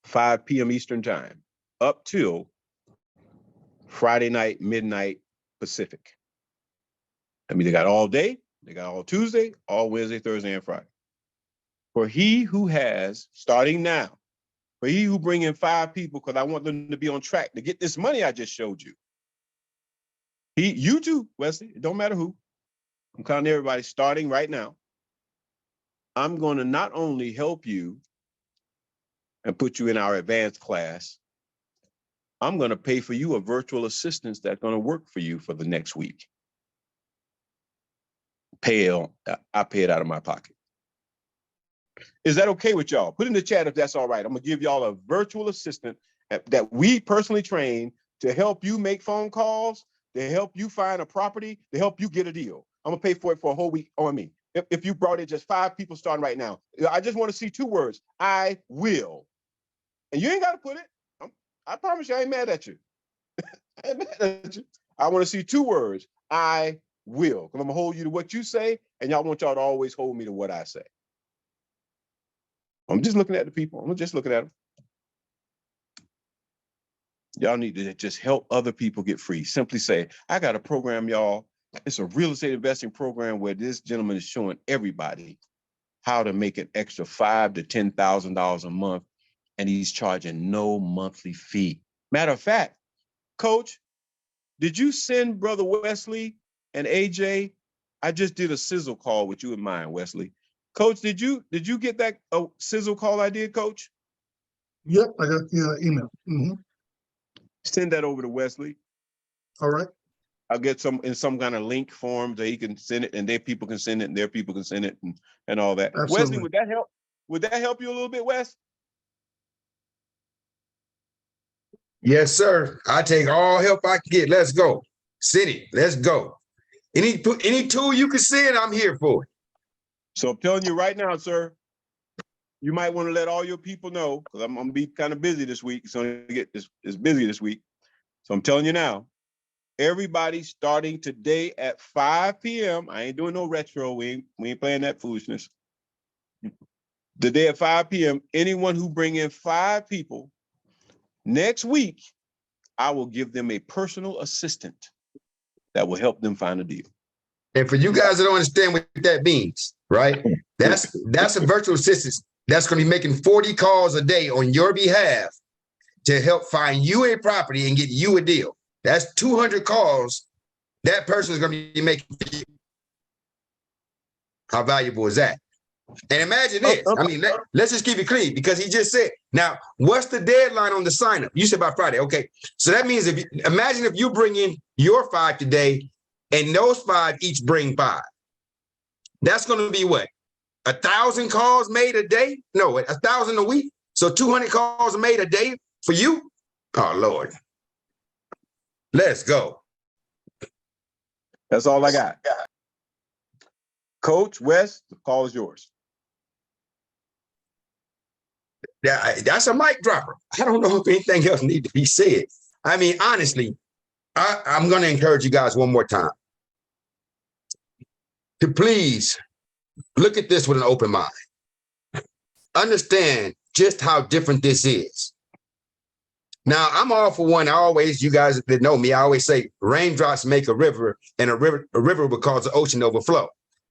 5 p.m. Eastern time, up till Friday night, midnight Pacific. I mean, they got all day, they got all Tuesday, all Wednesday, Thursday, and Friday. For he who has, starting now, for he who bring in 5 people, because I want them to be on track to get this money I just showed you. You too, Wesley, it don't matter who. I'm counting everybody starting right now. I'm going to not only help you and put you in our advanced class, I'm going to pay for you a virtual assistant that's going to work for you for the next week. I pay it out of my pocket. Is that okay with y'all? Put in the chat if that's all right. I'm going to give y'all a virtual assistant that we personally train to help you make phone calls, to help you find a property, to help you get a deal. I'm going to pay for it for a whole week on me. If you brought in just 5 people starting right now, I just want to see 2 words. I will. And you ain't got to put it. I promise you, I ain't mad at you. I ain't mad at you. I want to see 2 words. I will. Because I'm going to hold you to what you say, and y'all want y'all to always hold me to what I say. I'm just looking at the people. I'm just looking at them. Y'all need to just help other people get free. Simply say, I got a program, y'all. It's a real estate investing program where this gentleman is showing everybody how to make an extra $5,000 to $10,000 a month, and he's charging no monthly fee. Matter of fact, Coach, did you send Brother Wesley and AJ? I just did a sizzle call with you in mind, Wesley. Coach, did you get that sizzle call I did, Coach? Yep, I got the email. Mm-hmm. Send that over to Wesley. All right. I'll get some in some kind of link form that he can send it, and their people can send it, and their people can send it, and all that. Absolutely. Wesley, would that help? Would that help you a little bit, Wes? Yes, sir. I take all help I can get. Let's go. City, let's go. Any tool you can send, I'm here for it. So I'm telling you right now, sir, you might want to let all your people know, because I'm going to be kind of busy this week. It's going to get it's busy this week. So I'm telling you now, everybody starting today at 5 p.m. I ain't doing no retro. We ain't playing that foolishness. Today at 5 p.m., anyone who bring in 5 people, next week, I will give them a personal assistant that will help them find a deal. And for you guys that don't understand what that means, right? That's a virtual assistant that's going to be making 40 calls a day on your behalf to help find you a property and get you a deal. That's 200 calls that person is going to be making for you. How valuable is that? And imagine this. I mean, let's just keep it clean, because he just said, now, what's the deadline on the sign up? You said by Friday. Okay. So that means imagine if you bring in your 5 today and those 5 each bring 5. That's going to be what? 1,000 calls made a day? No, 1,000 a week. So 200 calls made a day for you? Oh, Lord. Let's go. That's all I got. Coach Wes, the call is yours. That's a mic dropper. I don't know if anything else needs to be said. I mean, honestly, I'm going to encourage you guys one more time to please look at this with an open mind. Understand just how different this is. Now, I'm all for one. You guys that know me, I always say raindrops make a river, and a river will cause the ocean to overflow.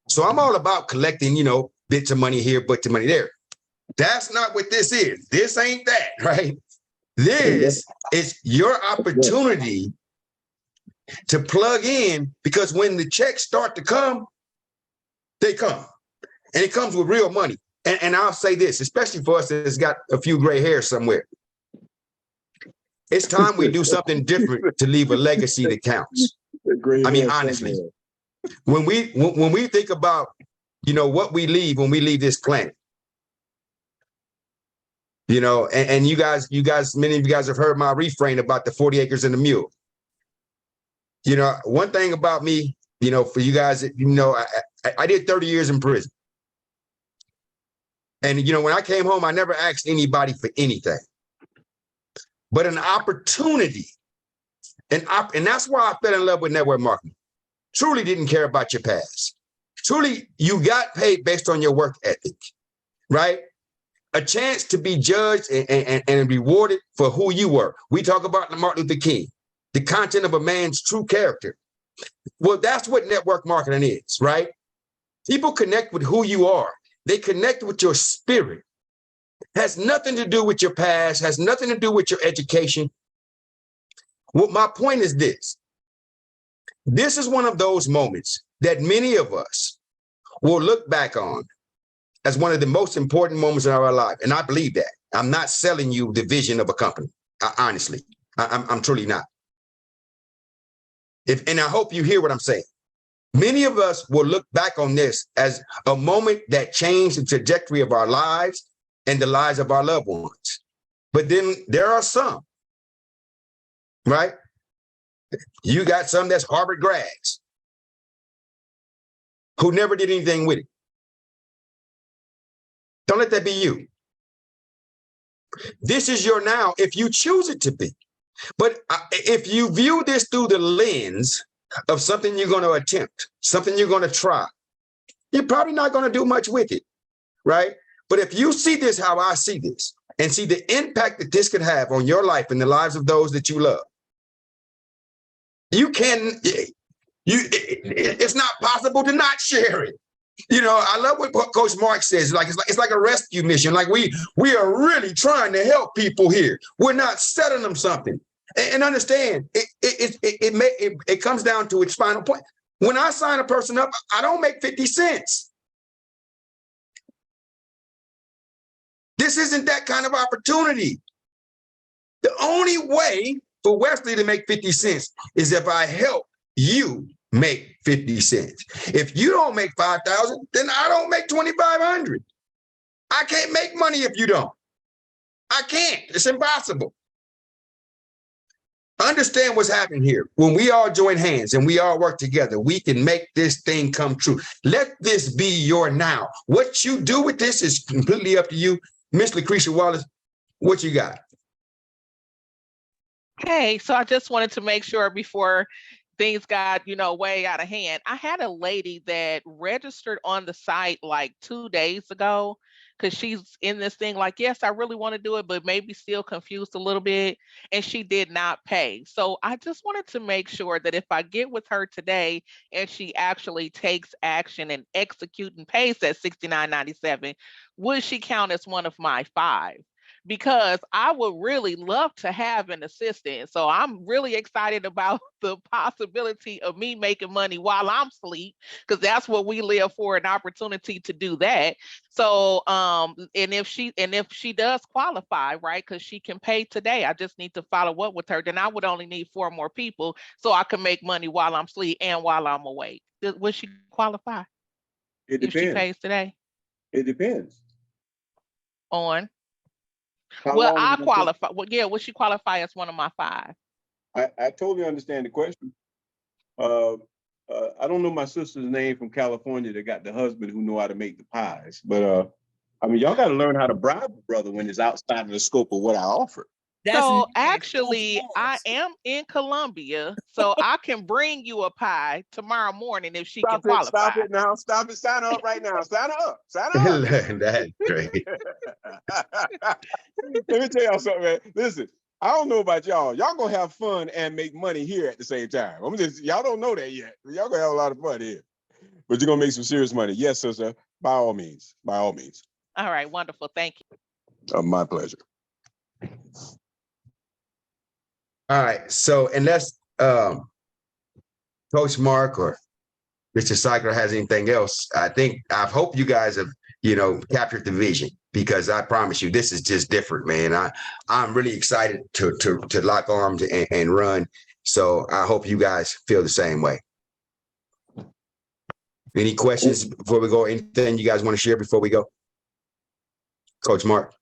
So I'm all about collecting, bits of money here, bits of money there. That's not what this is. This ain't that, right? This is your opportunity to plug in, because when the checks start to come, they come. And it comes with real money. And I'll say this, especially for us that's got a few gray hairs somewhere. It's time we do something different to leave a legacy that counts. I mean, honestly, when we think about, what we leave when we leave this planet, You know, and you guys, many of you guys have heard my refrain about the 40 acres and the mule. You know, one thing about me, you know, for you guys, you know, I did 30 years in prison. And, you know, when I came home, I never asked anybody for anything. But an opportunity, and that's why I fell in love with network marketing. Truly didn't care about your past. Truly, you got paid based on your work ethic, right? A chance to be judged and rewarded for who you were. We talk about Martin Luther King, the content of a man's true character. Well, that's what network marketing is, right? People connect with who you are. They connect with your spirit. Has nothing to do with your past, has nothing to do with your education. Well, my point is this. This is one of those moments that many of us will look back on as one of the most important moments in our life. And I believe that. I'm not selling you the vision of a company. Honestly, I'm truly not. And I hope you hear what I'm saying. Many of us will look back on this as a moment that changed the trajectory of our lives and the lives of our loved ones. But then there are some, right? You got some that's Harvard grads who never did anything with it. Don't let that be you. This is your now if you choose it to be. But if you view this through the lens of something you're going to attempt, something you're going to try, you're probably not going to do much with it, right? But if you see this how I see this and see the impact that this could have on your life and the lives of those that you love, it's not possible to not share it. You know, I love what Coach Mark says. It's like a rescue mission. Like we are really trying to help people here. We're not selling them something. And understand, it comes down to its final point. When I sign a person up, I don't make 50 cents. This isn't that kind of opportunity. The only way for Wesley to make 50 cents is if I help you make 50 cents. If you don't make 5,000, then I don't make 2,500. I can't make money if you don't. I can't. It's impossible. Understand what's happening here. When we all join hands and we all work together, we can make this thing come true. Let this be your now. What you do with this is completely up to you. Miss Lucretia Wallace, what you got? Hey, so I just wanted to make sure before things got, way out of hand. I had a lady that registered on the site like 2 days ago because she's in this thing like, yes, I really want to do it, but maybe still confused a little bit. And she did not pay. So I just wanted to make sure that if I get with her today and she actually takes action and execute and pays that $69.97, would she count as one of my 5? Because I would really love to have an assistant. So I'm really excited about the possibility of me making money while I'm asleep, because that's what we live for, an opportunity to do that. So and if she does qualify, right, because she can pay today, I just need to follow up with her. Then I would only need 4 more people so I can make money while I'm asleep and while I'm awake. Would she qualify? It if she depends. pays today? It depends. On How well, long I is it gonna take? qualify. Well, yeah, would she qualify as one of my 5? I totally understand the question. Uh, I don't know my sister's name from California that got the husband who know how to make the pies, but I mean, y'all got to learn how to bribe a brother when it's outside of the scope of what I offer. So actually, I am in Colombia, so I can bring you a pie tomorrow morning if she can qualify. Stop it now. Stop it. Sign up right now. Sign up. That's great. Let me tell y'all something, man. Listen, I don't know about y'all. Y'all gonna have fun and make money here at the same time. Y'all don't know that yet. Y'all gonna have a lot of fun here, but you're gonna make some serious money. Yes, sister. By all means. By all means. All right, wonderful. Thank you. My pleasure. All right. So unless Coach Mark or Mr. Cycler has anything else, I hope you guys have, captured the vision, because I promise you, this is just different, man. I'm really excited to lock arms and run. So I hope you guys feel the same way. Any questions before we go? Anything you guys want to share before we go? Coach Mark?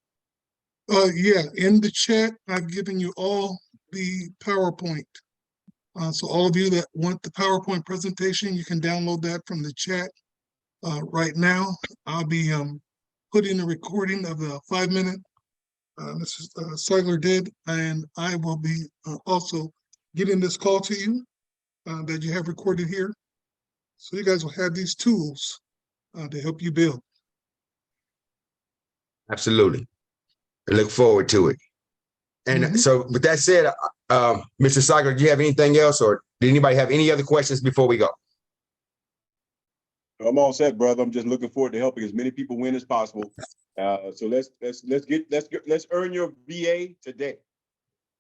Yeah, in the chat, I've given you all the PowerPoint. So all of you that want the PowerPoint presentation, you can download that from the chat. Right now, I'll be putting a recording of the 5-minute Mrs. Seigler did, and I will be also getting this call to you that you have recorded here. So you guys will have these tools to help you build. Absolutely. I look forward to it. And Mhm. so with that said, Mr. Seigler, do you have anything else, or did anybody have any other questions before we go? I'm all set, brother. I'm just looking forward to helping as many people win as possible. So let's earn your VA today.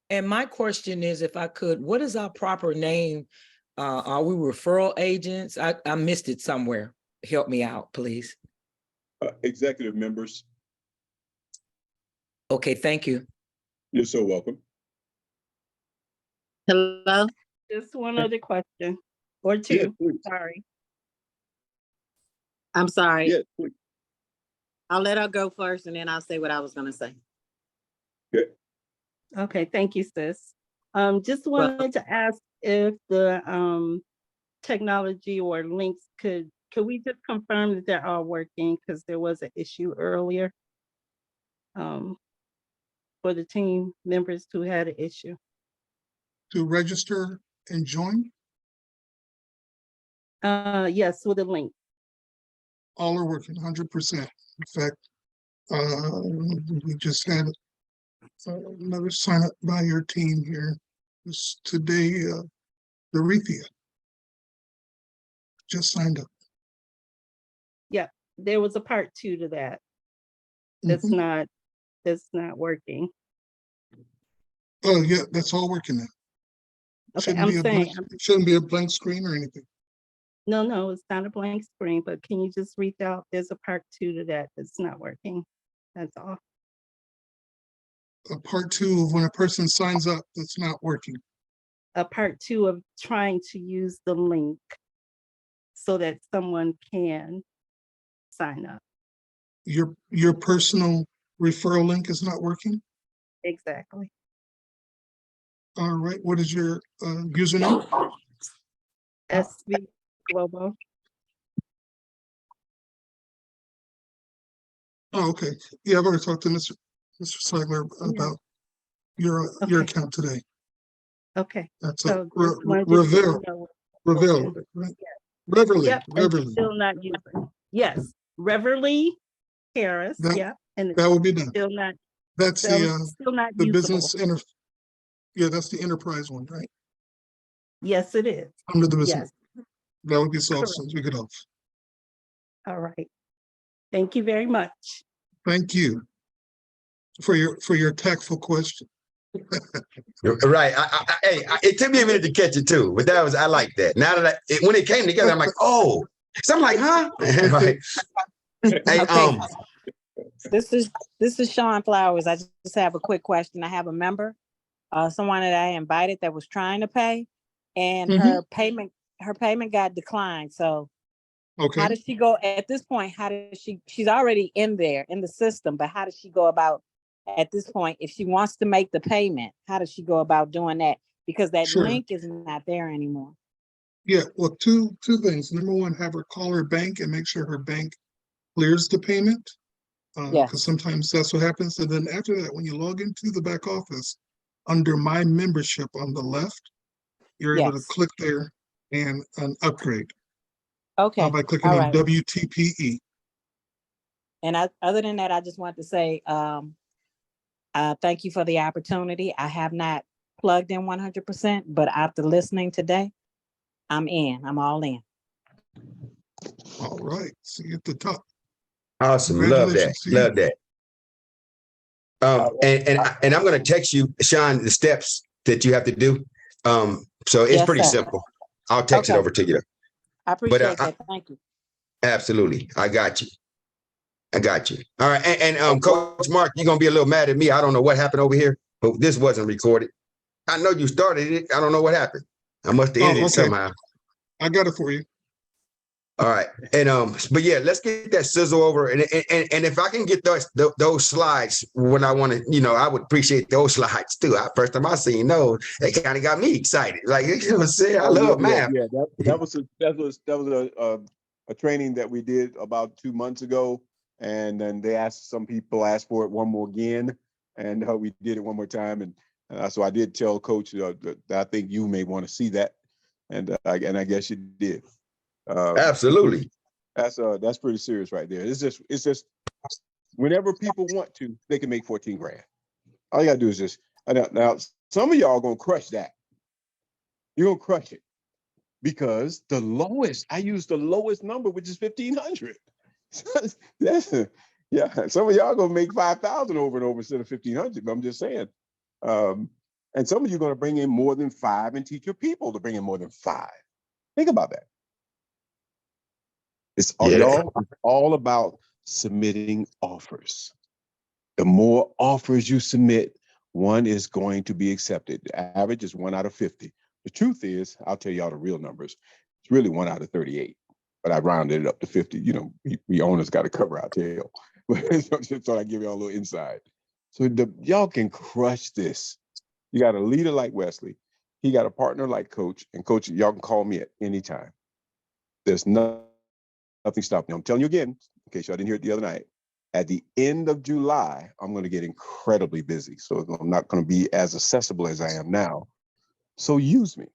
And my question is, if I could, what is our proper name? Are we referral agents? I missed it somewhere. Help me out, please. Executive members, Okay, thank you. you're so welcome. Hello? Just one other question, or two, Yes, please. sorry. I'm sorry. Yes, please. I'll let her go first and then I'll say what I was gonna say. Good. Okay, thank you, sis. Just wanted to ask if the technology or links could we just confirm that they're all working? Because there was an issue earlier for the team members who had an issue. To register and join, Yes, with the link. all are working 100%. In fact, we just had another sign up by your team here. This today, Dorothea just signed up. There was a part 2 to that. That's Mhm. not working. Oh, yeah, that's all working now. Okay, I'm saying, Shouldn't be a blank screen or anything. no, it's not a blank screen, but can you just reach out? There's a part 2 to that that's not working. That's all. A part 2 of when a person signs up that's not working. A part 2 of trying to use the link so that someone can sign up. Your personal referral link is not working. Exactly. All right, what is your username? SV Global. Oh, okay. Yeah, I've already talked to Mr. Seigler about your Okay. account today. Okay. That's So just wanted to let you know. Revel, right? Reverly, Yep, and Reverly. still not using. Yes, Reverly Harris. That- Yeah, and That will be done. still not. That's Still the not the usable. business yeah, that's the enterprise one, right? Yes, it is. Under the business. Yes. That would be solved Correct. since we get off. All right. Thank you very much. Thank you for your tactful question. Right. It took me a minute to catch it too, but I like that. Now that when it came together, I'm like, oh, so I'm like, huh? Right. Hey, Okay. This is Sean Flowers. I just have a quick question. I have a member, someone that I invited that was trying to pay, and her payment got declined. So how Okay, does she go at this point? She's already in there in the system, but how does she go about at this point if she wants to make the payment? How does she go about doing that? Because that sure. link is not there anymore. Yeah, well, two things. Number one, have her call her bank and make sure her bank clears the payment. Because Yes. sometimes that's what happens. And then after that, when you log into the back office, under my membership on the left, you're able to Yes. click there and upgrade Okay. by clicking All on right. WTPE. And other than that, I just want to say, thank you for the opportunity. I have not plugged in 100%, but after listening today, I'm in. I'm all in. All right, see you at the top. awesome. Love that. Congratulations to you. Love that. And I'm going to text you, Sean, the steps that you have to do. So it's Yes, pretty sir. simple. I'll text it Okay. over to you. I appreciate I- that. Thank you. Absolutely. I got you. All right. And Coach Mark, you're going to be a little mad at me. I don't know what happened over here, but this wasn't recorded. I know you started it. I don't know what happened. I must have ended it okay. somehow. I got it for you. All right. And but yeah, let's get that sizzle over. And if I can get those slides when I want to, I would appreciate those slides too. First time I seen those, it kind of got me excited. Like, you know what I'm saying? I love math. Yeah. That was a training that we did about 2 months ago, and then some people asked for it one more again, and we did it one more time, and so I did tell Coach that I think you may want to see that, and I guess you did. Absolutely. That's pretty serious right there. It's just whenever people want to, they can make 14 grand. All you gotta do is just now. Some of y'all gonna crush that. You're gonna crush it because I use the lowest number, which is 1,500. Yeah. Some of y'all gonna make 5,000 over and over instead of 1,500. But I'm just saying. And some of you are gonna bring in more than 5 and teach your people to bring in more than 5. Think about that. It's all about submitting offers. The more offers you submit, one is going to be accepted. The average is 1 out of 50. The truth is, I'll tell y'all the real numbers. It's really 1 out of 38, but I rounded it up to 50. We owners got to cover our tail. So I give y'all a little insight. So y'all can crush this. You got a leader like Wesley. He got a partner like Coach, and Coach, y'all can call me at any time. There's nothing stopping me. I'm telling you again, in case y'all didn't hear it the other night, at the end of July, I'm going to get incredibly busy. So I'm not going to be as accessible as I am now. So use me.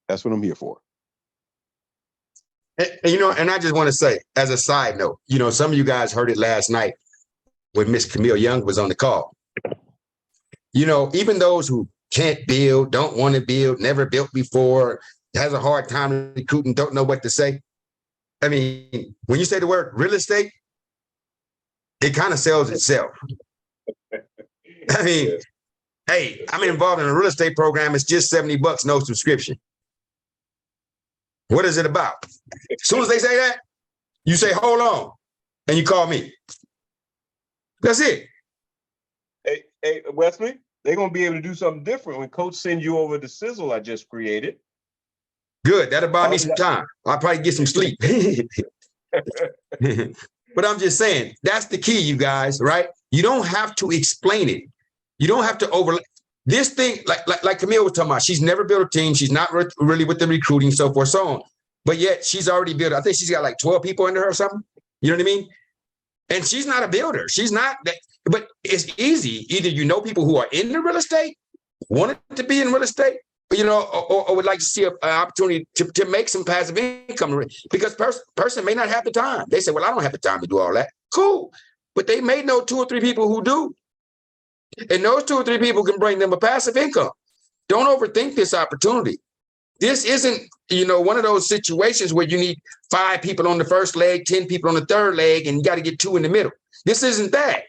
That's what I'm here for. And I just want to say, as a side note, some of you guys heard it last night when Miss Camille Young was on the call. Even those who can't build, don't want to build, never built before, has a hard time recruiting, don't know what to say. I mean, when you say the word real estate, it kind of sells itself. I mean, hey, I'm involved in a real estate program. It's just $70, no subscription. What is it about? As soon as they say that, you say, hold on, and you call me. That's it. Hey, Wesley, they're going to be able to do something different when Coach sends you over the sizzle I just created. Good. That'll buy me some time. I'll probably get some sleep. But I'm just saying, that's the key, you guys, right? You don't have to explain it. You don't have to overlap. This thing, like Camille was talking about, she's never built a team. She's not really with the recruiting, so forth, so on. But yet she's already built. I think she's got like 12 people under her or something. You know what I mean? And she's not a builder. She's not that. But it's easy. Either people who are in the real estate, wanted to be in real estate, or would like to see an opportunity to make some passive income, because person may not have the time. They say, well, I don't have the time to do all that. Cool. But they may know 2 or 3 people who do. And those 2 or 3 people can bring them a passive income. Don't overthink this opportunity. This isn't, one of those situations where you need 5 people on the first leg, 10 people on the third leg, and you got to get 2 in the middle. This isn't that.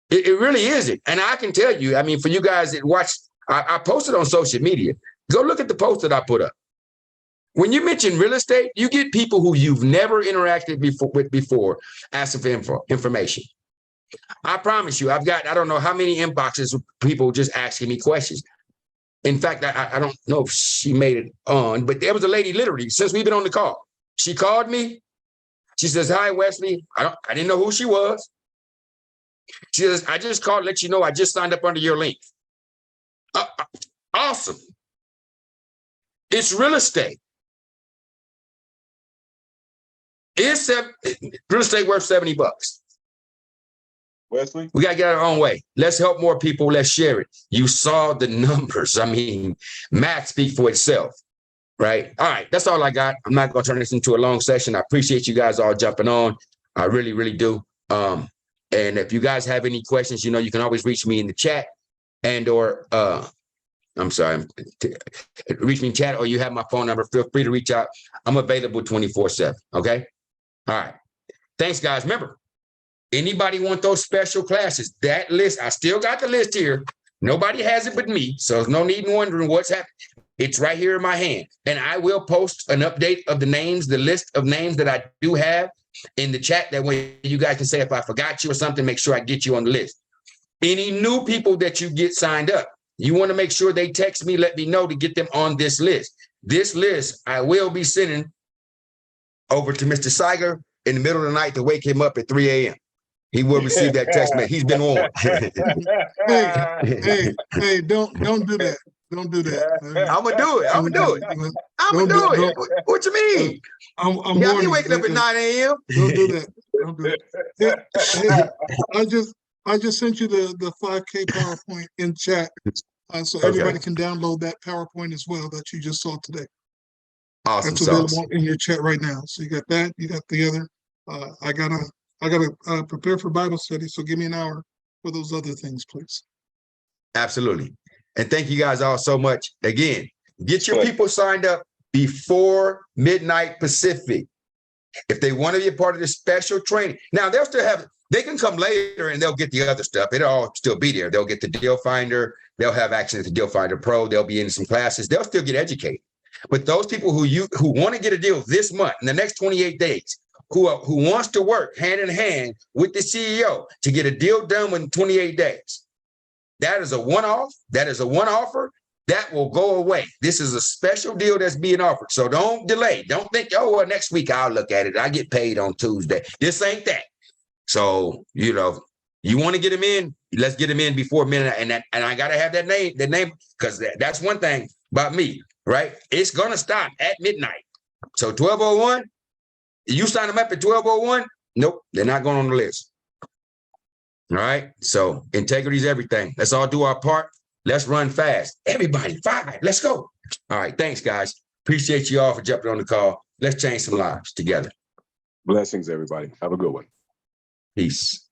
It really isn't. And I can tell you, I mean, for you guys that watch, I posted on social media. Go look at the post that I put up. When you mention real estate, you get people who you've never interacted with before asking for information. I promise you, I've got, I don't know how many inboxes of people just asking me questions. In fact, I don't know if she made it on, but there was a lady literally, since we've been on the call, she called me. She says, hi, Wesley. I didn't know who she was. She says, I just called to let you know I just signed up under your link. Awesome. It's real estate. It's real estate worth $70. Wesley? We got to get our own way. Let's help more people. Let's share it. You saw the numbers. I mean, math speaks for itself, right? All right. That's all I got. I'm not going to turn this into a long session. I appreciate you guys all jumping on. I really, really do. And if you guys have any questions, you can always reach me in the chat reach me in chat, or you have my phone number. Feel free to reach out. I'm available 24/7. Okay. All right. Thanks, guys. Remember, anybody want those special classes? That list, I still got the list here. Nobody has it but me. So there's no need in wondering what's happening. It's right here in my hand. And I will post an update of the names, the list of names that I do have in the chat. That way you guys can say, if I forgot you or something, make sure I get you on the list. Any new people that you get signed up, You want to make sure they text me, let me know to get them on this list. This list I will be sending over to Mr. Seiger in the middle of the night to wake him up at 3 a.m. He will receive that text message. He's been warned. Hey, don't do that. Don't do that. I'm gonna do it. I'm gonna do it. I'm gonna do it. What you mean? I'm Yeah, I be warning waking up at 9 a.m. Don't do that. Don't do that. I just sent you the 5K PowerPoint in chat, so everybody can download that PowerPoint as well that you just saw today. Awesome That's sauce. available in your chat right now. So you got that. You got the other. I gotta prepare for Bible study. So give me an hour for those other things, please. Absolutely. And thank you guys all so much. Again, get your people signed up before midnight Pacific. If they want to be a part of this special training. Now they'll still have, they can come later and they'll get the other stuff. It'll all still be there. They'll get the Deal Finder. They'll have access to Deal Finder Pro. They'll be in some classes. They'll still get educated. But those people who want to get a deal this month, in the next 28 days, who wants to work hand in hand with the CEO to get a deal done within 28 days, that is a one-off. That is a one-offer. That will go away. This is a special deal that's being offered. So don't delay. Don't think, oh, well, next week I'll look at it. I get paid on Tuesday. This ain't that. So, you want to get them in, let's get them in before midnight. And I got to have that name, because that's one thing about me, right? It's going to stop at midnight. So 12:01, you sign them up at 12:01? Nope, they're not going on the list. All right. So integrity is everything. Let's all do our part. Let's run fast. Everybody, 5, let's go. All right. Thanks, guys. Appreciate you all for jumping on the call. Let's change some lives together. Blessings, everybody. Have a good one. Peace.